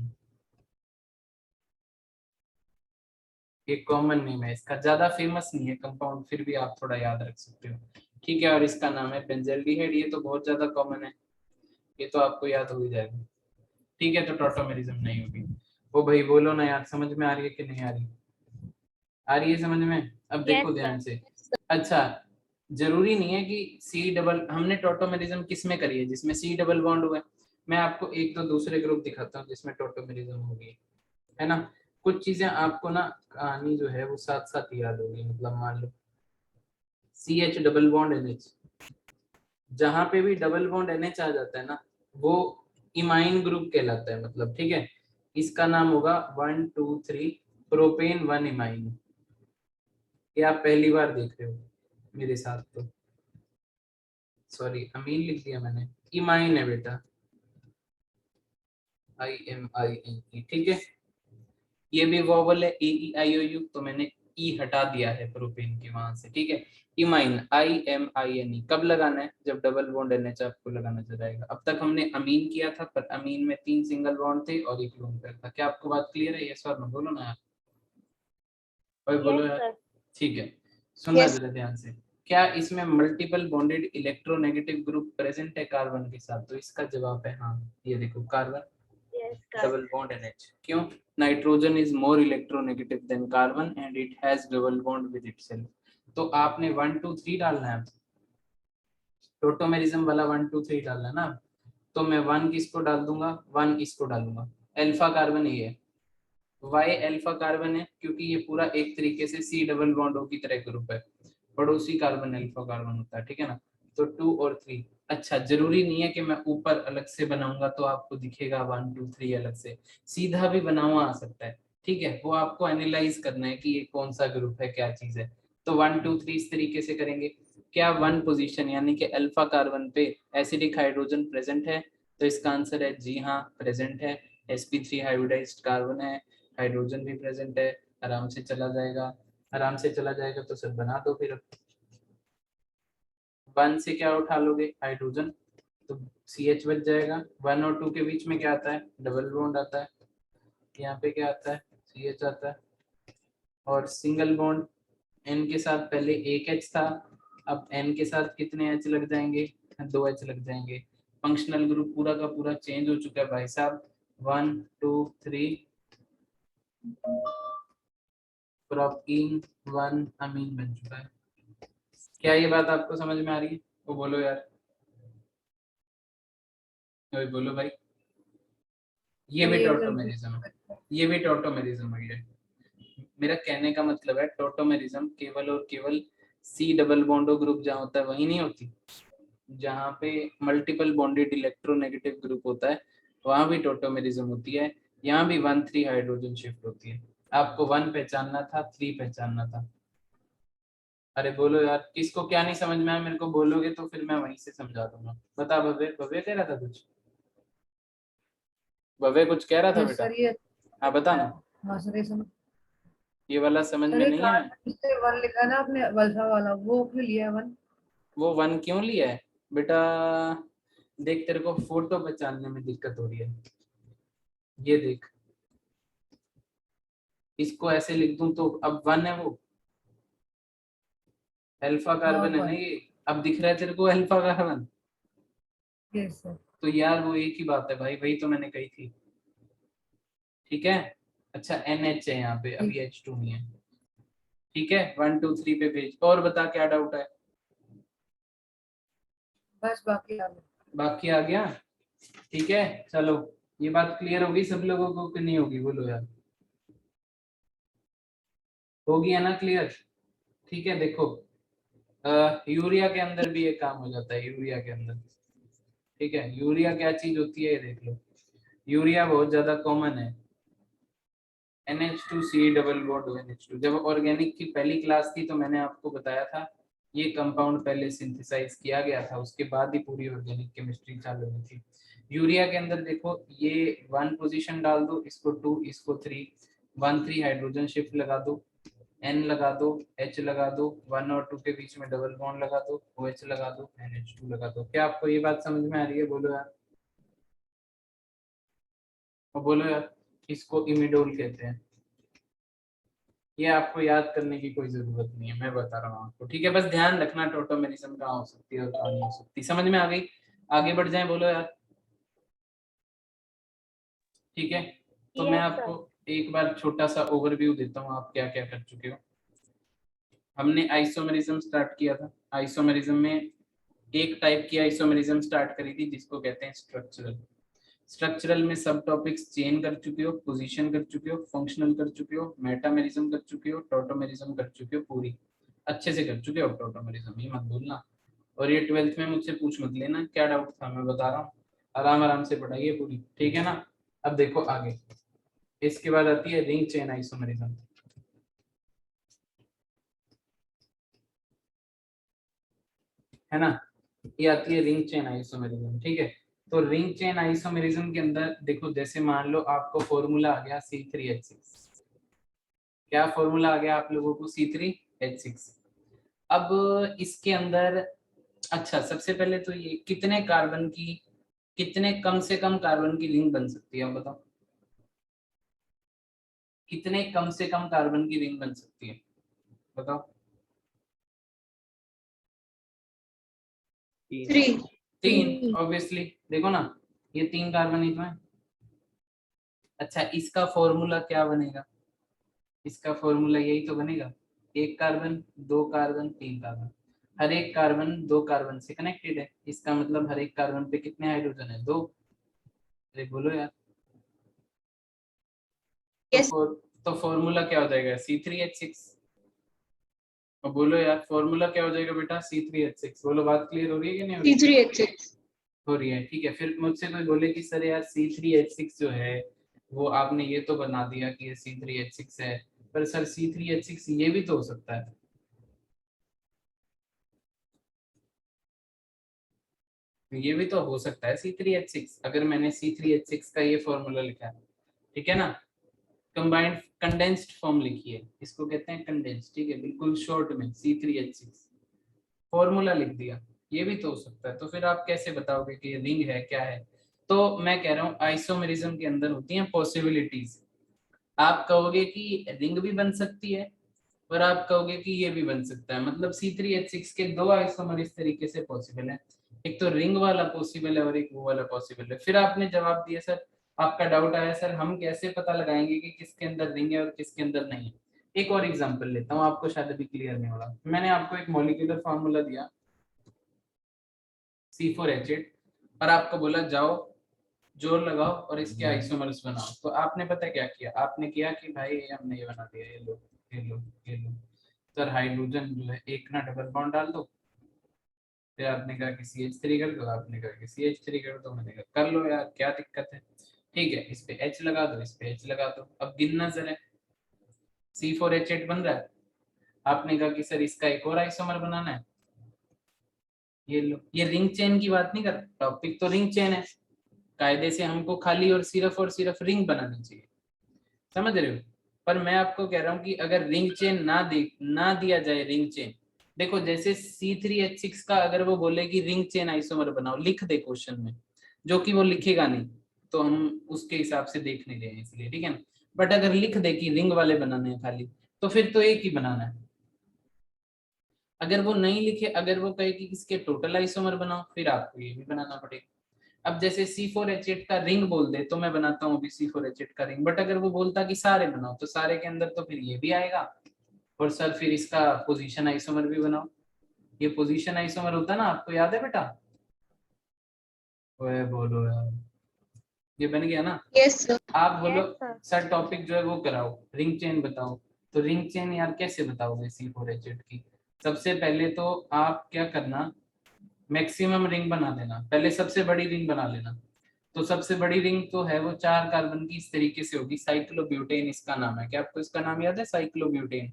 Speaker 1: ये कॉमन नेम है इसका, ज्यादा फेमस नहीं है कंपाउंड, फिर भी आप थोड़ा याद रख सकते हो। ठीक है, और इसका नाम है बेंजल्डिहाइड, ये तो बहुत ज्यादा कॉमन है, ये तो आपको याद हो ही जाएगा। ठीक है, तो टॉटोमेरिज्म नहीं होगी। वो भाई बोलो ना यार, समझ में आ रही है कि नहीं आ रही? आ रही है समझ में? अब
Speaker 2: यस
Speaker 1: देखो
Speaker 2: सर।
Speaker 1: ध्यान से। अच्छा, जरूरी नहीं है कि सी डबल, हमने टॉटोमेरिज्म किस में करी है? जिसमें सी डबल बॉन्ड हुआ है। मैं आपको एक तो दूसरे ग्रुप दिखाता हूँ जिसमें टॉटोमेरिज्म होगी, है ना। कुछ चीजें आपको ना कहानी जो है वो साथ साथ याद होगी। मतलब मान लो CH डबल बॉन्ड NH, जहां पे भी डबल बॉन्ड NH आ जाता है ना, वो इमाइन ग्रुप कहलाता है। मतलब ठीक है, इसका नाम होगा 1 2 3 प्रोपेन 1 इमाइन। ये आप पहली बार देख रहे हो मेरे साथ, तो सॉरी अमीन लिख दिया मैंने, इमाइन है बेटा, IMINE। ठीक है, ये भी वोवल है AEIOU, तो मैंने ई हटा दिया है प्रोपेन के वहां से। ठीक है, इमाइन IMINE कब लगाना है? जब डबल बॉन्ड NH आपको लगाना चल जाएगा। अब तक हमने अमीन किया था, पर अमीन में 3 सिंगल बॉन्ड थे और एक लोन पेयर था। क्या आपको बात क्लियर है? यस और नो बोलो ना यार, और बोलो
Speaker 2: यस
Speaker 1: यार।
Speaker 2: सर।
Speaker 1: ठीक है, सुनना
Speaker 3: Yes.
Speaker 1: जरा ध्यान से। क्या इसमें multiple bonded electronegative group present है कार्बन के साथ? तो इसका जवाब है हाँ। ये देखो carbon
Speaker 2: yes sir.
Speaker 1: Double bond NH। क्यों? Nitrogen is more electronegative than carbon and it has double bond with itself. तो आपने 1 2 3 डालना है, टोटोमेरिज्म वाला 1 2 3 डालना है ना। तो मैं 1 किसको डाल दूंगा, 1 इसको डालूंगा। अल्फा कार्बन ये है, वाई अल्फा कार्बन है क्योंकि ये पूरा एक तरीके से C डबल बॉन्ड की तरह ग्रुप है, पड़ोसी कार्बन अल्फा कार्बन होता है। ठीक है ना, तो 2 और 3। अच्छा, जरूरी नहीं है कि मैं ऊपर अलग से बनाऊंगा तो आपको दिखेगा 1 2 3 अलग से, सीधा भी बना हुआ आ सकता है। ठीक है, वो आपको एनालाइज करना है कि ये कौन सा ग्रुप है, क्या चीज है। तो 1 2 3 इस तरीके से करेंगे। क्या 1 पोजीशन यानी कि अल्फा कार्बन पे एसिडिक हाइड्रोजन प्रेजेंट है? तो इसका आंसर है जी हाँ, प्रेजेंट है। sp3 हाइब्रिडाइज्ड कार्बन है, हाइड्रोजन भी प्रेजेंट है। आराम से चला जाएगा, आराम से चला जाएगा। तो सर बना दो फिर। 1 से क्या उठा लोगे? हाइड्रोजन, तो CH बच जाएगा। 1 और 2 के बीच में क्या आता है, डबल बॉन्ड आता है। यहाँ पे क्या आता है, CH आता है। और सिंगल बॉन्ड N के साथ पहले एक H था, अब N के साथ कितने H लग जाएंगे, 2 H लग जाएंगे। फंक्शनल ग्रुप पूरा का पूरा चेंज हो चुका है भाई साहब। 1 2 3 प्रोपीन 1 अमीन बन चुका है। क्या ये बात आपको समझ में आ रही है? वो बोलो यार, ओए बोलो भाई। ये भी टॉटोमेरिज्म है, ये भी टॉटोमेरिज्म है। मेरा कहने का मतलब है टॉटोमेरिज्म केवल और केवल C डबल बॉन्डो ग्रुप जहाँ होता है वही नहीं होती, जहाँ पे मल्टीपल बॉन्डेड इलेक्ट्रोनेगेटिव ग्रुप होता है वहां भी टॉटोमेरिज्म होती है। यहाँ भी 1,3 हाइड्रोजन शिफ्ट होती है। आपको 1 पहचानना था, 3 पहचानना था। अरे बोलो यार, किसको क्या नहीं समझ में आया मेरे को बोलोगे तो फिर मैं वहीं से समझा दूंगा। बता भव्य, भव्य कह रहा था कुछ, भव्य कुछ कह रहा था बेटा।
Speaker 3: सर ये
Speaker 1: हाँ बता ना,
Speaker 3: हाँ सर ये समझ
Speaker 1: ये वाला समझ
Speaker 3: सर
Speaker 1: में
Speaker 3: ये
Speaker 1: नहीं आया।
Speaker 3: कार्बन से 1 लिखा है ना आपने अल्फा वाला, वो क्यों लिया है 1?
Speaker 1: वो 1 क्यों लिया है बेटा, देख तेरे को फोटो पहचानने में दिक्कत हो रही है। ये देख, इसको ऐसे लिख दूं तो अब 1 है, वो अल्फा कार्बन है ना ये। अब दिख रहा है तेरे को अल्फा कार्बन?
Speaker 3: Yes sir.
Speaker 1: तो यार वो एक ही बात है भाई, वही तो मैंने कही थी। ठीक है, अच्छा NH है यहाँ पे, अभी H2 नहीं है। ठीक है, 1 2 3 पे भेज। और बता क्या डाउट है?
Speaker 3: बस बाकी आ गया।
Speaker 1: बाकी आ गया, ठीक है। चलो, ये बात क्लियर होगी सब लोगों को कि नहीं होगी, बोलो यार। होगी है ना क्लियर? ठीक है, देखो यूरिया के अंदर भी ये काम हो जाता है, यूरिया के अंदर। ठीक है, यूरिया क्या चीज होती है ये देख लो। यूरिया बहुत ज्यादा कॉमन है, NH2C डबल बॉन्ड ONH2। जब ऑर्गेनिक की पहली क्लास थी तो मैंने आपको बताया था ये कंपाउंड पहले सिंथेसाइज किया गया था, उसके बाद ही पूरी ऑर्गेनिक केमिस्ट्री चालू हुई थी। यूरिया के अंदर देखो, ये 1 पोजीशन डाल दो, इसको 2, इसको 3, 1 3 हाइड्रोजन शिफ्ट लगा दो, N लगा दो, H लगा दो, 1 और 2 के बीच में डबल बॉन्ड लगा दो, OH लगा दो, NH2 लगा दो। क्या आपको ये बात समझ में आ रही है? बोलो यार, और बोलो यार। इसको इमिडोल कहते हैं। ये आपको याद करने की कोई जरूरत नहीं है, मैं बता रहा हूँ आपको। ठीक है, बस ध्यान रखना टोटोमेरिज्म कहाँ हो सकती है और कहाँ नहीं हो सकती। समझ में आ गई? आगे बढ़ जाएं, बोलो यार। ठीक है, तो मैं
Speaker 2: Yes,
Speaker 1: आपको
Speaker 2: sir.
Speaker 1: एक बार छोटा सा ओवरव्यू देता हूँ, आप क्या क्या कर चुके हो। हमने आइसोमेरिज्म स्टार्ट किया था। आइसोमेरिज्म में एक टाइप की आइसोमेरिज्म स्टार्ट करी थी जिसको कहते हैं स्ट्रक्चरल। स्ट्रक्चरल में सब टॉपिक्स चेन कर चुके हो, पोजीशन कर चुके हो, फंक्शनल कर चुके हो, मेटामेरिज्म कर चुके हो, टोटोमेरिज्म कर चुके हो, पूरी अच्छे से कर चुके हो टोटोमेरिज्म, ये मत भूलना। और ये 12th में मुझसे पूछ मत लेना क्या डाउट था, मैं बता रहा हूँ। आराम आराम से पढ़ाइए पूरी, ठीक है ना। अब देखो आगे, इसके बाद आती है रिंग चेन आइसोमेरिज्म, है ना। ये आती है रिंग चेन आइसोमेरिज्म, ठीक है। तो रिंग चेन आइसोमेरिज्म के अंदर देखो, जैसे मान लो आपको फॉर्मूला आ गया C3H6। क्या फॉर्मूला आ गया आप लोगों को? C3H6। अब इसके अंदर, अच्छा सबसे पहले तो ये कितने कार्बन की, कितने कम से कम कार्बन की रिंग बन सकती है, आप बताओ। कितने कम से कम कार्बन की रिंग बन सकती है, बताओ।
Speaker 3: 3।
Speaker 1: 3 ऑब्वियसली, देखो ना, ये 3 कार्बन ही तो है। अच्छा, इसका फॉर्मूला क्या बनेगा? इसका फॉर्मूला यही तो बनेगा, 1 कार्बन 2 कार्बन 3 कार्बन। हर एक कार्बन 2 कार्बन से कनेक्टेड है, इसका मतलब हर एक कार्बन पे कितने हाइड्रोजन है? 2। अरे बोलो यार। तो तो फॉर्मूला क्या हो जाएगा? C3H6। और बोलो यार, फॉर्मूला क्या हो जाएगा बेटा? C3H6। बोलो, बात क्लियर हो रही है कि नहीं हो रही?
Speaker 3: C3H6
Speaker 1: हो रही है, ठीक है। फिर मुझसे कोई बोले कि सर यार C3H6 जो है वो आपने ये तो बना दिया कि ये C3H6 है, पर सर C3H6 ये भी तो हो सकता है। ये भी तो हो सकता है C3H6, अगर मैंने C3H6 का ये फॉर्मूला लिखा है, ठीक है ना। कंबाइंड कंडेंस्ड फॉर्म लिखी है, इसको कहते हैं कंडेंस्ड, ठीक है, बिल्कुल शॉर्ट में C3H6 फॉर्मूला लिख दिया। ये भी तो हो सकता है। तो फिर आप कैसे बताओगे कि ये रिंग है क्या है? तो मैं कह रहा हूँ आइसोमेरिज्म के अंदर होती हैं पॉसिबिलिटीज। आप कहोगे कि रिंग भी बन सकती है और आप कहोगे कि ये भी बन सकता है। मतलब C3H6 के दो आइसोमर इस तरीके से पॉसिबल है, एक तो रिंग वाला पॉसिबल है और एक वो वाला पॉसिबल है। फिर आपने जवाब दिया सर, आपका डाउट आया सर हम कैसे पता लगाएंगे कि किसके अंदर रिंग है और किसके अंदर नहीं है। एक और एग्जांपल लेता हूँ, आपको शायद अभी क्लियर नहीं होगा। मैंने आपको एक मॉलिक्यूलर फार्मूला दिया C4H8 और आपको बोला जाओ जोर लगाओ और इसके आइसोमर्स बनाओ। तो आपने पता क्या किया, आपने किया कि भाई हमने ये बना दिया, ये लो ये लो ये लो। सर हाइड्रोजन जो है एक ना डबल बॉन्ड डाल दो। फिर आपने कहा कि CH3 कर दो, आपने कहा कि CH3 कर दो। मैंने कहा कर लो यार, क्या दिक्कत है। ठीक है, इस पे H लगा दो, इस पे H लगा दो। अब गिनना जरा, C4H8 बन रहा है। आपने कहा कि सर इसका एक और आइसोमर बनाना है, ये लो। ये रिंग चेन की बात नहीं कर, टॉपिक तो रिंग चेन है। कायदे से हमको खाली और सिर्फ रिंग बनानी चाहिए, समझ रहे हो। पर मैं आपको कह रहा हूँ कि अगर रिंग चेन ना दिया जाए, रिंग चेन देखो जैसे C3H6 का अगर वो बोले कि रिंग चेन आइसोमर बनाओ, लिख दे क्वेश्चन में, जो कि वो लिखेगा नहीं, तो हम उसके हिसाब से देख नहीं रहे हैं इसलिए, ठीक है ना। बट अगर लिख दे कि रिंग वाले बनाने हैं खाली, तो फिर तो एक ही बनाना है। अगर वो नहीं लिखे, अगर वो कहे कि इसके टोटल आइसोमर बनाओ, फिर आपको ये भी बनाना पड़ेगा। अब जैसे C4H8 का रिंग बोल दे तो मैं बनाता हूँ अभी C4H8 का रिंग, बट अगर वो बोलता कि सारे बनाओ तो सारे के अंदर तो फिर ये भी आएगा। और सर फिर इसका पोजीशन आइसोमर भी बनाओ। ये पोजीशन आइसोमर होता ना, आपको याद है बेटा? ओए बोलो यार, ये बन गया ना?
Speaker 5: Yes sir.
Speaker 1: आप बोलो
Speaker 2: Yes, sir.
Speaker 1: सर टॉपिक जो है वो कराओ, रिंग चेन बताओ। तो रिंग चेन यार कैसे बताओगे C4H8 की? सबसे पहले तो आप क्या करना, मैक्सिमम रिंग बना लेना, पहले सबसे बड़ी रिंग बना लेना। तो सबसे बड़ी रिंग तो है वो 4 कार्बन की, इस तरीके से होगी, साइक्लोब्यूटेन इसका नाम है। क्या आपको इसका नाम याद है? साइक्लोब्यूटेन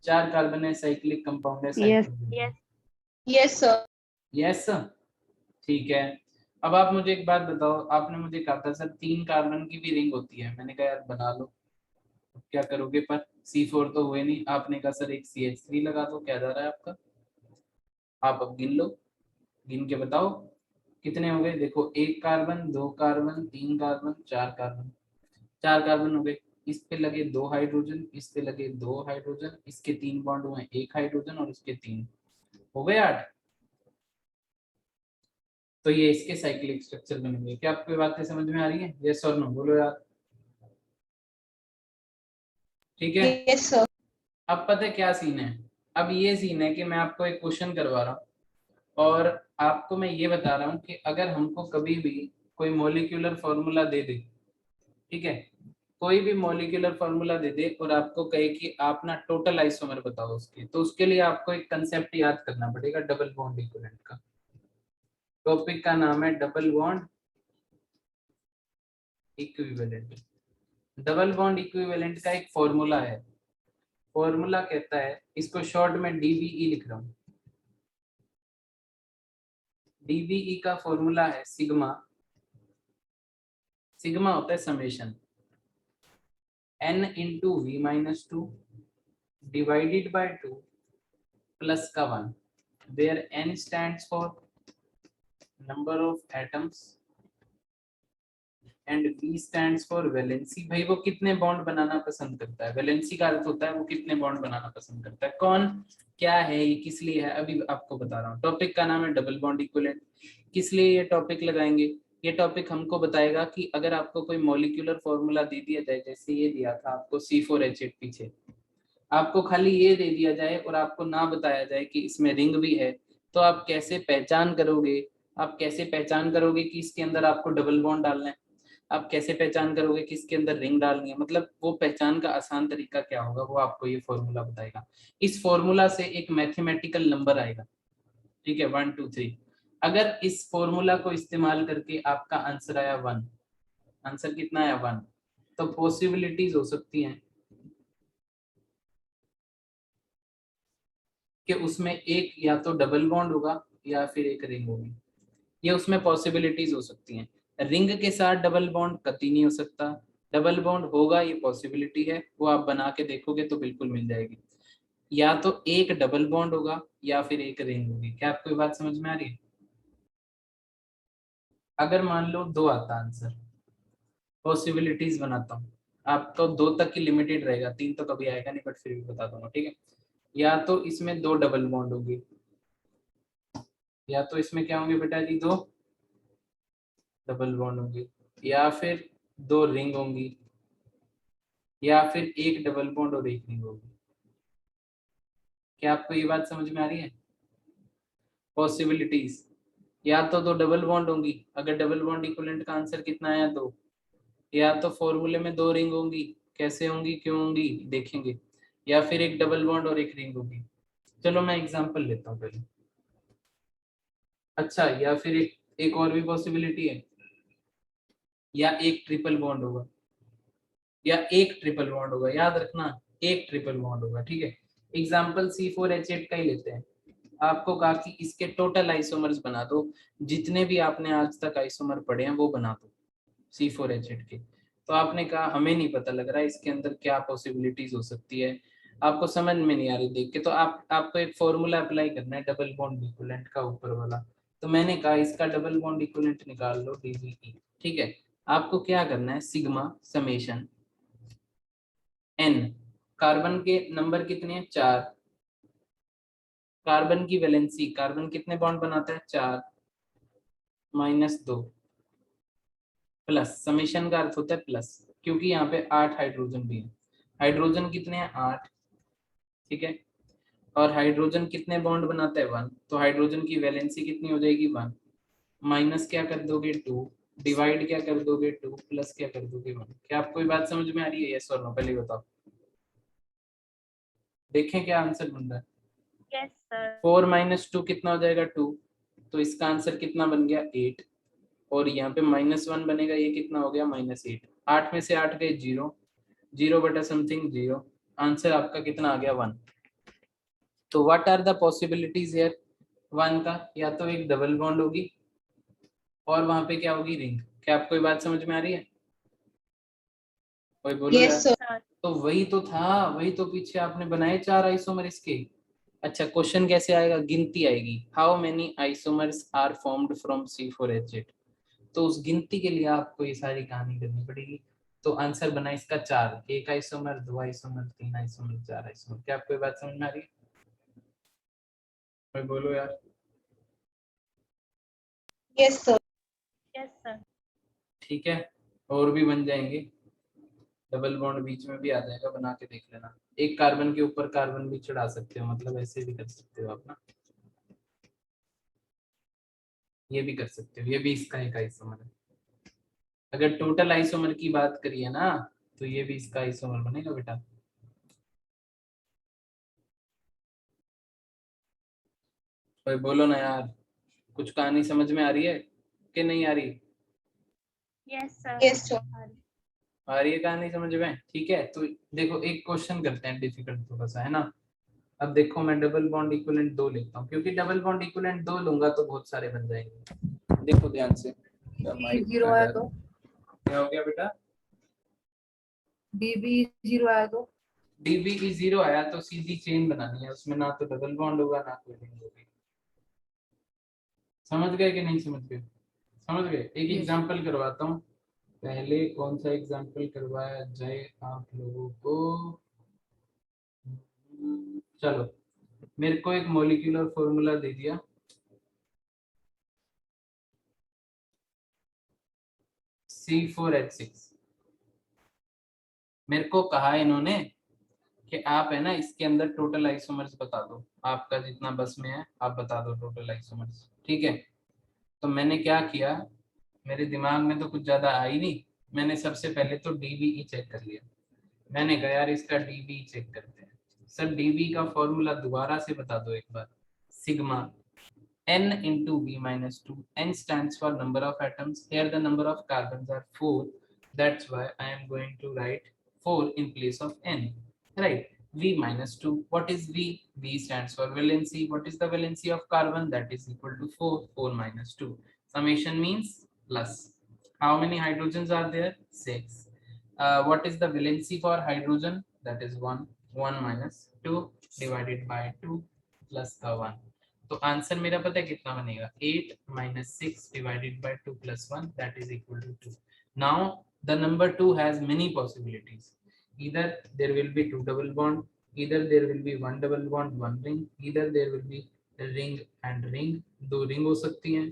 Speaker 1: 4 कार्बन है, साइक्लिक कंपाउंड है
Speaker 2: Yes.
Speaker 1: Cyclobutane.
Speaker 5: Yes sir.
Speaker 1: Yes, ठीक है। अब आप मुझे एक बात बताओ, आपने मुझे कहा था सर 3 कार्बन की भी रिंग होती है, मैंने कहा यार बना लो। अब क्या करोगे, पर C4 तो हुए नहीं। आपने कहा सर एक CH3 लगा दो, क्या जा रहा है आपका? आप अब गिन लो, गिन के बताओ कितने हो गए। देखो 1 carbon, 2 carbon, 3 carbon, 4 carbon, 4 carbon हो गए। इस पे लगे 2 हाइड्रोजन, इस पे लगे 2 हाइड्रोजन, इसके 3 बॉन्ड हुए 1 हाइड्रोजन और इसके 3, हो गए 8। तो ये इसके साइक्लिक स्ट्रक्चर बनेंगे। क्या आपको ये बातें समझ में आ रही है? यस और नो बोलो यार, ठीक है।
Speaker 5: Yes sir.
Speaker 1: अब पता है क्या सीन है? अब ये सीन है कि मैं आपको एक क्वेश्चन करवा रहा हूँ और आपको मैं ये बता रहा हूँ कि अगर हमको कभी भी कोई मॉलिक्यूलर फॉर्मूला दे दे, ठीक है, कोई भी मॉलिक्यूलर फॉर्मूला दे दे और आपको कहे कि आप ना टोटल आइसोमर बताओ उसके, तो उसके लिए आपको एक कंसेप्ट याद करना पड़ेगा, डबल बॉन्ड इक्विवेलेंट का। टॉपिक का नाम है double bond equivalent. Double bond equivalent का एक फॉर्मूला है, फॉर्मूला कहता है, इसको शॉर्ट में DBE लिख रहा हूँ। DBE का फॉर्मूला है सिग्मा, सिग्मा होता है summation n into V minus 2 divided by 2 plus का 1, where n stands for number of atoms and V stands for valency. भाई वो कितने बॉन्ड बनाना पसंद करता है, वैलेंसी का अर्थ होता है वो कितने बॉन्ड बनाना पसंद करता है। कौन, क्या है ये, किस लिए है, अभी आपको बता रहा हूँ। टॉपिक का नाम है डबल बॉन्ड इक्विवेलेंट। किस लिए ये टॉपिक लगाएंगे? ये टॉपिक हमको बताएगा कि अगर आपको कोई मॉलिक्यूलर फॉर्मूला दे दिया जाए, जैसे ये दिया था आपको C4H8 पीछे, आपको खाली ये दे दिया जाए और आपको ना बताया जाए कि इसमें रिंग भी है, तो आप कैसे पहचान करोगे? आप कैसे पहचान करोगे कि इसके अंदर आपको डबल बॉन्ड डालना है? आप कैसे पहचान करोगे कि इसके अंदर रिंग डालनी है? मतलब वो पहचान का आसान तरीका क्या होगा, वो आपको ये फॉर्मूला बताएगा। इस फॉर्मूला से एक मैथमेटिकल नंबर आएगा, ठीक है, 1 2 3। अगर इस फॉर्मूला को इस्तेमाल करके आपका आंसर आया 1, आंसर कितना आया 1, तो पॉसिबिलिटीज हो सकती हैं कि उसमें एक या तो डबल बॉन्ड होगा या फिर एक रिंग होगी। ये उसमें पॉसिबिलिटीज हो सकती हैं। रिंग के साथ डबल बॉन्ड कतई नहीं हो सकता, डबल बॉन्ड होगा ये पॉसिबिलिटी है, वो आप बना के देखोगे तो बिल्कुल मिल जाएगी। या तो एक डबल बॉन्ड होगा या फिर एक रिंग होगी। क्या आपको ये बात समझ में आ रही है? अगर मान लो 2 आता आंसर, पॉसिबिलिटीज बनाता हूँ, आपको 2 तक की लिमिटेड रहेगा, 3 तो कभी आएगा नहीं, बट फिर भी बता दूंगा, ठीक है। या तो इसमें 2 डबल बॉन्ड होगी, या तो इसमें क्या होंगे बेटा जी, 2 डबल बॉन्ड होंगे, या फिर 2 रिंग होंगी, या फिर एक डबल बॉन्ड और एक रिंग होगी। क्या आपको ये बात समझ में आ रही है? पॉसिबिलिटीज, या तो 2 डबल बॉन्ड होंगी, अगर डबल बॉन्ड इक्विवेलेंट का आंसर कितना आया 2, या तो फॉर्मूले में 2 रिंग होंगी, कैसे होंगी क्यों होंगी देखेंगे, या फिर एक डबल बॉन्ड और एक रिंग होगी। चलो मैं एग्जांपल लेता हूँ पहले। अच्छा, या फिर एक और भी पॉसिबिलिटी है, या एक ट्रिपल बॉन्ड होगा, या एक ट्रिपल बॉन्ड होगा, याद रखना एक ट्रिपल बॉन्ड होगा, ठीक है। एग्जांपल C4H8 का ही लेते हैं। आपको कहा कि इसके टोटल आइसोमर्स बना दो, जितने भी आपने आज तक आइसोमर पढ़े हैं वो बना दो C4H8 के। तो आपने कहा हमें नहीं पता लग रहा है इसके अंदर क्या पॉसिबिलिटीज हो सकती है, आपको समझ में नहीं आ रही देख के, तो आपको एक फॉर्मूला अप्लाई करना है डबल बॉन्ड इक्विवेलेंट का ऊपर वाला। तो मैंने कहा इसका डबल बॉन्ड इक्विवेलेंट निकाल लो DBE, ठीक है। आपको क्या करना है, सिग्मा समेशन n, कार्बन के नंबर कितने हैं 4, कार्बन की वैलेंसी, कार्बन कितने बॉन्ड बनाता है 4 -2, प्लस समेशन का अर्थ होता है प्लस, क्योंकि यहाँ पे 8 हाइड्रोजन भी है। हाइड्रोजन कितने हैं 8, ठीक है। और हाइड्रोजन कितने बॉन्ड बनाता है 1, तो हाइड्रोजन की वैलेंसी कितनी हो जाएगी 1, माइनस क्या कर दोगे 2, डिवाइड क्या कर दोगे 2, प्लस क्या कर दोगे 1। क्या आपको ये बात समझ में आ रही है, यस और नो, पहले बताओ। देखें क्या आंसर बन रहा है।
Speaker 2: Yes, sir.
Speaker 1: 4 - 2 कितना हो जाएगा 2, तो इसका आंसर कितना बन गया 8, और यहाँ पे -1 बनेगा, ये कितना हो गया -8, 8 में से 8 गए 0, 0 बटा समथिंग 0, आंसर आपका कितना आ गया 1। तो what are the possibilities here, 1 का या तो एक डबल बॉन्ड होगी और वहां पे क्या होगी रिंग। क्या आपको ये बात समझ में आ रही है, कोई बोलो
Speaker 3: Yes,
Speaker 1: यार।
Speaker 3: sir.
Speaker 2: Sir.
Speaker 1: तो वही तो था, वही तो पीछे आपने बनाए 4 आइसोमर इसके। अच्छा, क्वेश्चन कैसे आएगा, गिनती आएगी, how many isomers are formed from C4H8, तो उस गिनती के लिए आपको ये सारी कहानी करनी पड़ेगी। तो आंसर बना इसका 4, 1 आइसोमर, 2 आइसोमर, 3 आइसोमर, 4 आइसोमर। क्या आपको ये बात समझ में आ रही है, कोई बोलो यार।
Speaker 3: Yes, sir.
Speaker 2: Yes, sir.
Speaker 1: ठीक है, और भी बन जाएंगे, डबल बॉन्ड बीच में भी आ जाएगा, बना के देख लेना। एक कार्बन के ऊपर कार्बन भी चढ़ा सकते हो, मतलब ऐसे भी कर सकते हो आप ना, ये भी कर सकते हो, ये भी इसका एक आइसोमर है। अगर टोटल आइसोमर की बात करिए ना, तो ये भी इसका आइसोमर बनेगा बेटा। कोई बोलो ना यार, कुछ कहानी समझ में आ रही है कि नहीं आ रही?
Speaker 2: Yes, sir.
Speaker 3: Yes, sir.
Speaker 1: आ रही है कहानी समझ में, ठीक है। तो देखो एक क्वेश्चन करते हैं डिफिकल्ट थोड़ा सा, है ना। अब देखो मैं डबल बॉन्ड इक्विवेलेंट 2 लेता हूँ, क्योंकि डबल बॉन्ड इक्विवेलेंट 2 लूंगा तो बहुत सारे बन जाएंगे। देखो ध्यान से,
Speaker 3: जीरो आया तो
Speaker 1: क्या हो गया बेटा,
Speaker 3: DB 0 आया तो
Speaker 1: DBE 0 आया तो सीधी चेन बनानी है, उसमें ना तो डबल बॉन्ड होगा ना कोई रिंग होगी। समझ गए कि नहीं समझ गए, समझ गए। एक
Speaker 3: Yes.
Speaker 1: एग्जांपल करवाता हूँ, पहले कौन सा एग्जांपल करवाया जाए आप लोगों को। चलो, मेरे को एक मॉलिक्यूलर फॉर्मूला दे दिया, C4H6। मेरे को कहा इन्होंने कि आप है ना इसके अंदर टोटल आइसोमर्स बता दो, आपका जितना बस में है आप बता दो टोटल आइसोमर्स, ठीक है। तो मैंने क्या किया, मेरे दिमाग में तो कुछ ज्यादा आई नहीं, मैंने सबसे पहले तो DBE चेक कर लिया। मैंने कहा यार इसका DBE चेक करते हैं। सर DBE का फॉर्मूला दोबारा से बता दो एक बार, sigma n into B-2, n stands for number of atoms, here the number of carbons are 4, that's why I am going to write 4 in place of n, right. V-2, what is V? V stands for valency, what is the valency of carbon? That is equal to 4, 4 minus 2, summation means plus. How many hydrogens are there? 6. What is the valency for hydrogen? That is 1. 1 minus 2 divided by 2 plus का 1। तो answer मेरा पता है कितना बनेगा, 8 minus 6 divided by 2 plus 1 that is equal to 2। Now the number 2 has many possibilities, either there will be two double bond, either there will be one double bond one ring, either there will be ring and ring, दो ring हो सकती हैं,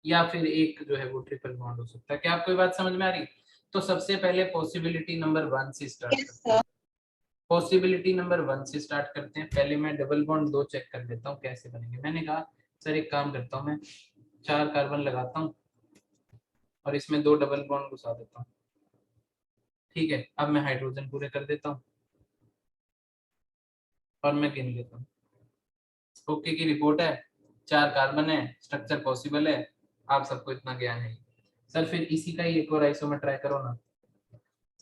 Speaker 1: या फिर एक जो है वो ट्रिपल बॉन्ड हो सकता है। क्या आपको ये बात समझ में आ रही है? तो सबसे पहले पॉसिबिलिटी नंबर 1 से स्टार्ट करते हैं। पॉसिबिलिटी नंबर 1 से स्टार्ट करते हैं। पहले मैं डबल बॉन्ड 2 चेक कर लेता हूँ कैसे बनेंगे। मैंने कहा सर एक काम करता हूँ, मैं 4 कार्बन लगाता हूँ और इसमें 2 डबल बॉन्ड घुसा देता हूँ। ठीक है, अब मैं हाइड्रोजन पूरे कर देता हूँ और मैं गिन लेता हूँ। ओके की रिपोर्ट है, 4 कार्बन है, स्ट्रक्चर पॉसिबल है, आप सबको इतना ज्ञान है। सर फिर इसी का ही एक और आइसोमर ट्राई करो ना।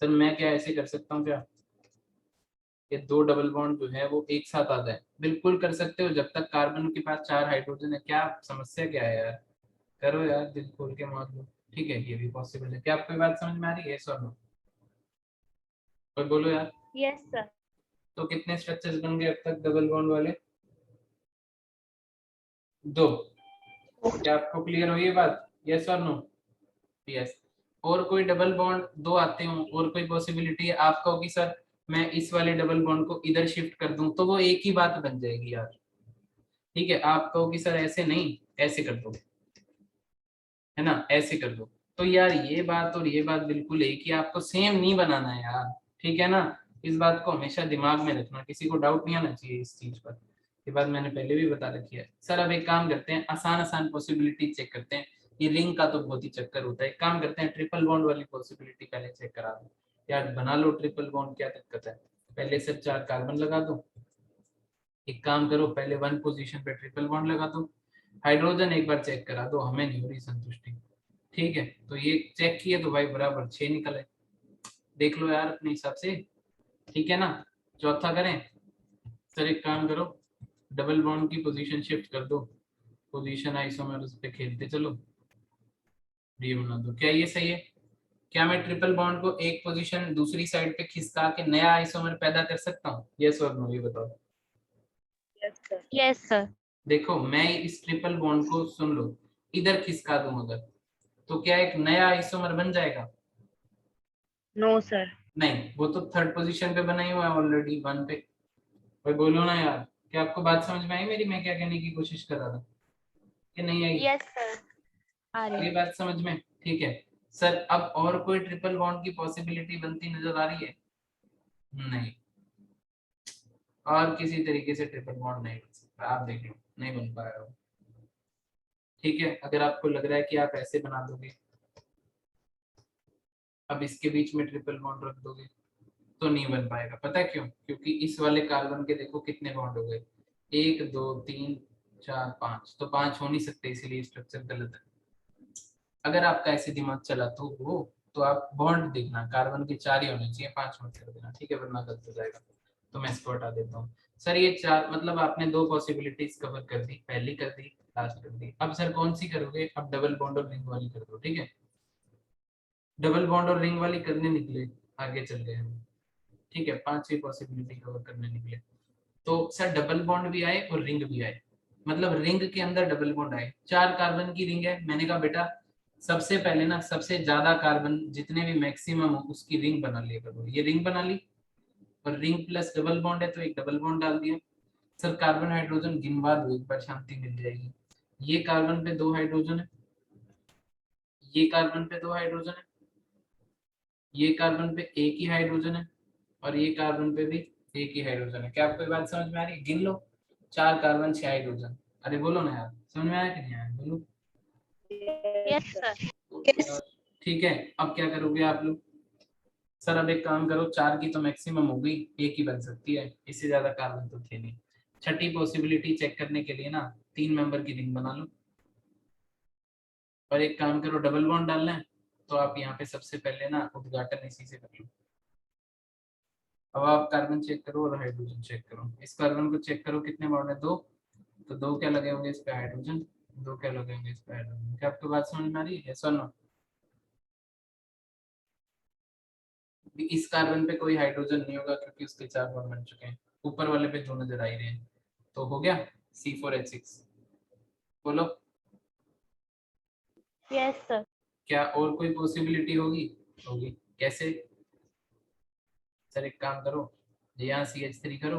Speaker 1: सर मैं क्या ऐसे कर सकता हूँ क्या, ये 2 डबल बॉन्ड जो है वो एक साथ आ जाए? बिल्कुल कर सकते हो, जब तक कार्बन के पास 4 हाइड्रोजन है। क्या समस्या क्या है यार, करो यार, दिल खोल के मान लो। ठीक है, ये भी पॉसिबल है। क्या आपको ये बात समझ में आ रही है? सर नो और बोलो यार।
Speaker 2: Yes, sir.
Speaker 1: तो कितने स्ट्रक्चर्स बन गए अब तक डबल बॉन्ड वाले? 2। क्या आपको क्लियर हुई ये बात? यस और नो? यस। और कोई डबल बॉन्ड 2 आते हो और कोई पॉसिबिलिटी है आप कहो कि सर मैं इस वाले डबल बॉन्ड को इधर शिफ्ट कर दूं, तो वो एक ही बात बन जाएगी यार। ठीक है, आप कहो कि सर ऐसे नहीं, ऐसे कर दो, है ना, ऐसे कर दो। तो यार ये बात और ये बात बिल्कुल एक ही, आपको सेम नहीं बनाना है यार। ठीक है ना, इस बात को हमेशा दिमाग में रखना, किसी को डाउट नहीं आना चाहिए इस चीज पर। ये बात मैंने पहले भी बता रखी है। सर अब एक काम करते हैं, आसान आसान पॉसिबिलिटी चेक करते हैं। ये रिंग का तो बहुत ही चक्कर होता है। एक काम करते हैं, ट्रिपल बॉन्ड वाली पॉसिबिलिटी पहले चेक करा दो। यार बना लो ट्रिपल बॉन्ड, क्या दिक्कत है? पहले से 4 कार्बन लगा दो। एक काम करो, पहले 1 पोजीशन पे ट्रिपल बॉन्ड लगा दो। हाइड्रोजन एक बार चेक करा दो, हमें नहीं हो रही संतुष्टि। ठीक है, तो ये चेक किए तो भाई बराबर 6 निकले। देख लो यार अपने हिसाब से। ठीक है ना, चौथा करें। सर एक काम करो, डबल बॉन्ड की पोजीशन शिफ्ट कर दो, पोजीशन आइसोमर्स पे खेलते चलो, ये बना दो। क्या ये सही है? क्या मैं ट्रिपल बॉन्ड को एक पोजीशन दूसरी साइड पे खिसका के नया आइसोमर पैदा कर सकता हूँ? यस और नो, ये बताओ।
Speaker 3: Yes, sir.
Speaker 2: Yes, sir.
Speaker 1: देखो मैं इस ट्रिपल बॉन्ड को, सुन लो, इधर खिसका दूं अगर, तो क्या एक नया आइसोमर बन जाएगा?
Speaker 3: No, sir.
Speaker 1: नहीं, वो तो थर्ड पोजीशन पे बना ही हुआ है ऑलरेडी 1 पे। भाई बोलो ना यार, क्या आपको बात समझ में आई मेरी? मैं क्या कहने की कोशिश कर रहा था कि नहीं आई?
Speaker 2: Yes, sir. आ रही
Speaker 1: ये
Speaker 2: है।
Speaker 1: बात समझ में? ठीक है सर, अब और कोई ट्रिपल बॉन्ड की पॉसिबिलिटी बनती नजर आ रही है? नहीं, और किसी तरीके से ट्रिपल बॉन्ड नहीं बन सकता, आप देख लो नहीं बन पाएगा। ठीक है, अगर आपको लग रहा है कि आप ऐसे बना दोगे, अब इसके बीच में ट्रिपल बॉन्ड रख दोगे, तो नहीं बन पाएगा। पता है क्यों? क्योंकि इस वाले कार्बन के देखो कितने बॉन्ड हो गए, 1 2 3 4 5, तो 5 हो नहीं सकते, इसीलिए स्ट्रक्चर गलत है। अगर आपका ऐसे दिमाग चला तो आप बॉन्ड देखना, कार्बन के 4 ही होने चाहिए, 5 मत कर देना। ठीक है, वरना गलत हो जाएगा। तो मैं इसको हटा देता हूँ। सर ये 4 मतलब आपने 2 पॉसिबिलिटीज कवर कर दी, पहली कर दी, लास्ट कर दी। अब सर कौन सी करोगे? अब डबल बॉन्ड और रिंग वाली कर दो। ठीक है, डबल बॉन्ड और रिंग वाली करने निकले, आगे चल गए हम। ठीक है, 5 पॉसिबिलिटी कवर करने निकले। तो सर डबल बॉन्ड भी आए और रिंग भी आए, मतलब रिंग के अंदर डबल बॉन्ड आए। 4 कार्बन की रिंग है, मैंने कहा बेटा सबसे पहले ना सबसे ज्यादा कार्बन जितने भी मैक्सिमम हो उसकी रिंग बना लिया करो। ये रिंग बना ली, और रिंग प्लस डबल बॉन्ड है तो एक डबल बॉन्ड डाल दिया। सर कार्बन हाइड्रोजन गिनवा दो, एक बार शांति मिल जाएगी। ये कार्बन पे 2 हाइड्रोजन है, ये कार्बन पे 2 हाइड्रोजन है, ये कार्बन पे एक ही हाइड्रोजन है, और ये कार्बन पे भी एक ही हाइड्रोजन है। क्या आपको ये बात समझ में आ रही है? गिन लो, 4 कार्बन 6 हाइड्रोजन। अरे बोलो ना यार, समझ में आया कि नहीं आया? बोलो।
Speaker 2: Yes, sir.
Speaker 1: ठीक है, अब क्या करोगे आप लोग? सर अब एक काम करो, 4 की तो मैक्सिमम हो गई, एक ही बन सकती है, इससे ज्यादा कार्बन तो थे नहीं। छठी पॉसिबिलिटी चेक करने के लिए ना 3 मेंबर की रिंग बना लो, और एक काम करो, डबल बॉन्ड डालना है तो आप यहाँ पे सबसे पहले ना उद्घाटन इसी से कर लो। अब आप कार्बन चेक करो और हाइड्रोजन चेक करो। इस कार्बन को चेक करो कितने बॉन्ड है, 2, तो 2 क्या लगे होंगे इस पे हाइड्रोजन, 2 क्या लगे होंगे इस पे हाइड्रोजन। क्या आपको बात समझ में आ रही है? यस और नो? इस कार्बन पे कोई हाइड्रोजन नहीं होगा क्योंकि उसके 4 बॉन्ड बन चुके हैं, ऊपर वाले पे 2 नजर आ ही रहे हैं। तो हो गया C4H6। बोलो
Speaker 2: यस सर।
Speaker 1: क्या और कोई पॉसिबिलिटी होगी? होगी। कैसे? सर एक काम करो, यहाँ CH3 करो,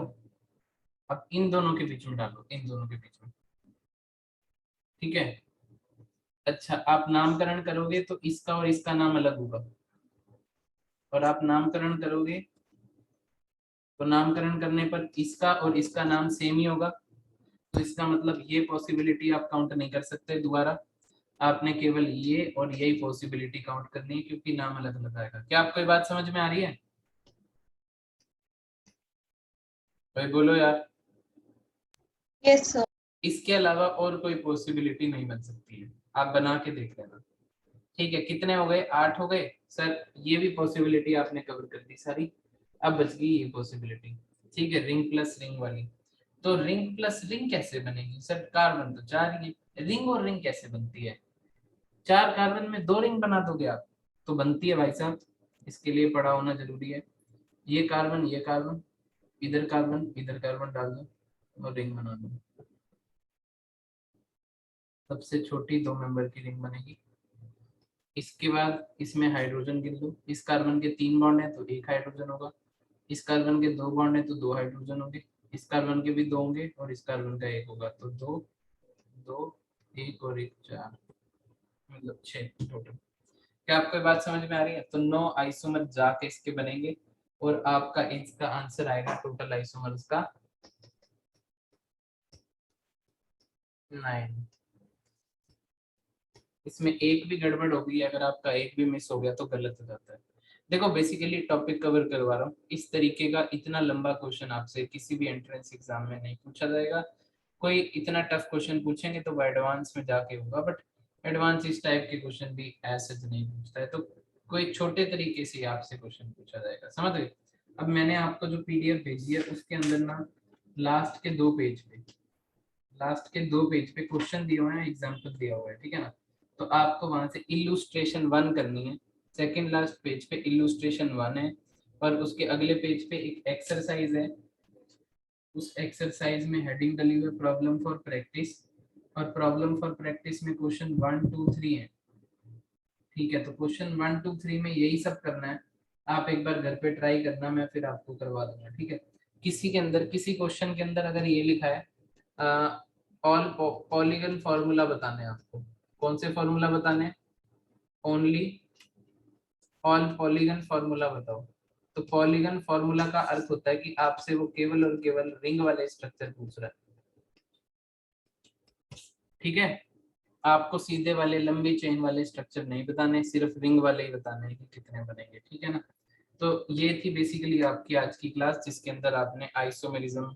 Speaker 1: अब इन दोनों के बीच में डालो, इन दोनों के बीच में, ठीक है। अच्छा आप नामकरण करोगे तो इसका और इसका नाम अलग होगा, और आप नामकरण करोगे तो नामकरण करने पर इसका और इसका नाम सेम ही होगा। तो इसका मतलब ये पॉसिबिलिटी आप काउंट नहीं कर सकते दोबारा, आपने केवल ये और यही पॉसिबिलिटी काउंट करनी है क्योंकि नाम अलग अलग आएगा। क्या आपको ये बात समझ में आ रही है? भाई बोलो यार।
Speaker 3: Yes sir.
Speaker 1: इसके अलावा और कोई पॉसिबिलिटी नहीं बन सकती है, आप बना के देख लेना। ठीक है, कितने हो गए? 8 हो गए सर। ये भी पॉसिबिलिटी आपने कवर कर दी सारी, अब बच गई ये पॉसिबिलिटी। ठीक है, रिंग प्लस रिंग वाली। तो रिंग प्लस रिंग कैसे बनेगी सर? कार्बन तो 4 ही है, रिंग और रिंग कैसे बनती है? 4 कार्बन में 2 रिंग बना दोगे आप तो बनती है भाई साहब, इसके लिए पढ़ा होना जरूरी है। ये कार्बन इधर कार्बन डाल दो और रिंग बना दो, सबसे छोटी 2 मेंबर की रिंग बनेगी। इसके बाद इसमें हाइड्रोजन गिन लो, इस कार्बन के 3 बॉन्ड है तो 1 हाइड्रोजन होगा, इस कार्बन के 2 बॉन्ड है तो 2 हाइड्रोजन होंगे, इस कार्बन के भी 2 होंगे और इस कार्बन का 1 होगा, तो 2 2 1 और 1 4, मतलब 6 टोटल। क्या आपको ये बात समझ में आ रही है? तो 9 आइसोमर जाके इसके बनेंगे और आपका इसका आंसर आएगा टोटल आइसोमर्स का 9। इसमें एक भी गड़बड़ होगी, अगर आपका एक भी मिस हो गया तो गलत हो जाता है। देखो बेसिकली टॉपिक कवर करवा रहा हूँ, इस तरीके का इतना लंबा क्वेश्चन आपसे किसी भी एंट्रेंस एग्जाम में नहीं पूछा जाएगा। कोई इतना टफ क्वेश्चन पूछेंगे तो वो एडवांस में जाके होगा, बट एडवांस इस टाइप के क्वेश्चन भी ऐसे नहीं पूछता है, तो कोई छोटे तरीके से आपसे क्वेश्चन पूछा जाएगा, समझ गए। अब मैंने आपको जो PDF भेजी है उसके अंदर ना लास्ट के 2 पेज पे क्वेश्चन दिए हुए हैं, एग्जाम्पल दिया हुआ है, ठीक है ना। तो आपको वहां से इल्लुस्ट्रेशन 1 करनी है, सेकंड लास्ट पेज पे इल्लुस्ट्रेशन 1 है, और उसके अगले पेज पे एक एक्सरसाइज है, उस एक्सरसाइज में हेडिंग डली हुई है प्रॉब्लम फॉर प्रैक्टिस, और प्रॉब्लम फॉर प्रैक्टिस में क्वेश्चन 1 2 3 है, ठीक है। तो क्वेश्चन 1 2 3 में यही सब करना है, आप एक बार घर पे ट्राई करना, मैं फिर आपको करवा दूंगा, ठीक है। किसी के अंदर, किसी क्वेश्चन के अंदर अगर ये लिखा है ऑल पॉलीगन फॉर्मूला बताने हैं आपको, कौन से फॉर्मूला बताने हैं? ओनली ऑल पॉलीगन फॉर्मूला बताओ। तो पॉलीगन फॉर्मूला का अर्थ होता है कि आपसे वो केवल और केवल रिंग वाले स्ट्रक्चर पूछ रहा है, ठीक है। आपको सीधे वाले लंबी चेन वाले स्ट्रक्चर नहीं बताने, सिर्फ रिंग वाले ही बताने हैं कि कितने बनेंगे, ठीक है ना। तो ये थी बेसिकली आपकी आज की क्लास, जिसके अंदर आपने आइसोमेरिज्म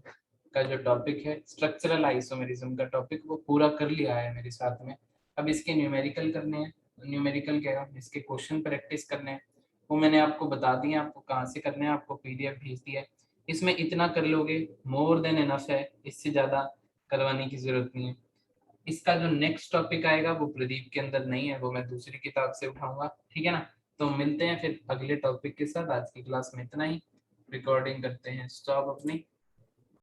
Speaker 1: का जो टॉपिक है, स्ट्रक्चरल आइसोमेरिज्म का टॉपिक, वो पूरा कर लिया है मेरे साथ में। अब इसके न्यूमेरिकल करने हैं, न्यूमेरिकल क्या है, इसके क्वेश्चन प्रैक्टिस करने हैं, वो मैंने आपको बता दिया, आपको कहाँ से करने हैं, आपको PDF भेज दिया है। इसमें इतना कर लोगे मोर देन इनफ है, इससे ज़्यादा करवाने की जरूरत नहीं है। इसका जो नेक्स्ट टॉपिक आएगा वो प्रदीप के अंदर नहीं है, वो मैं दूसरी किताब से उठाऊंगा, ठीक है ना। तो मिलते हैं फिर अगले टॉपिक के साथ, आज की क्लास में इतना ही, रिकॉर्डिंग करते हैं स्टॉप अपनी।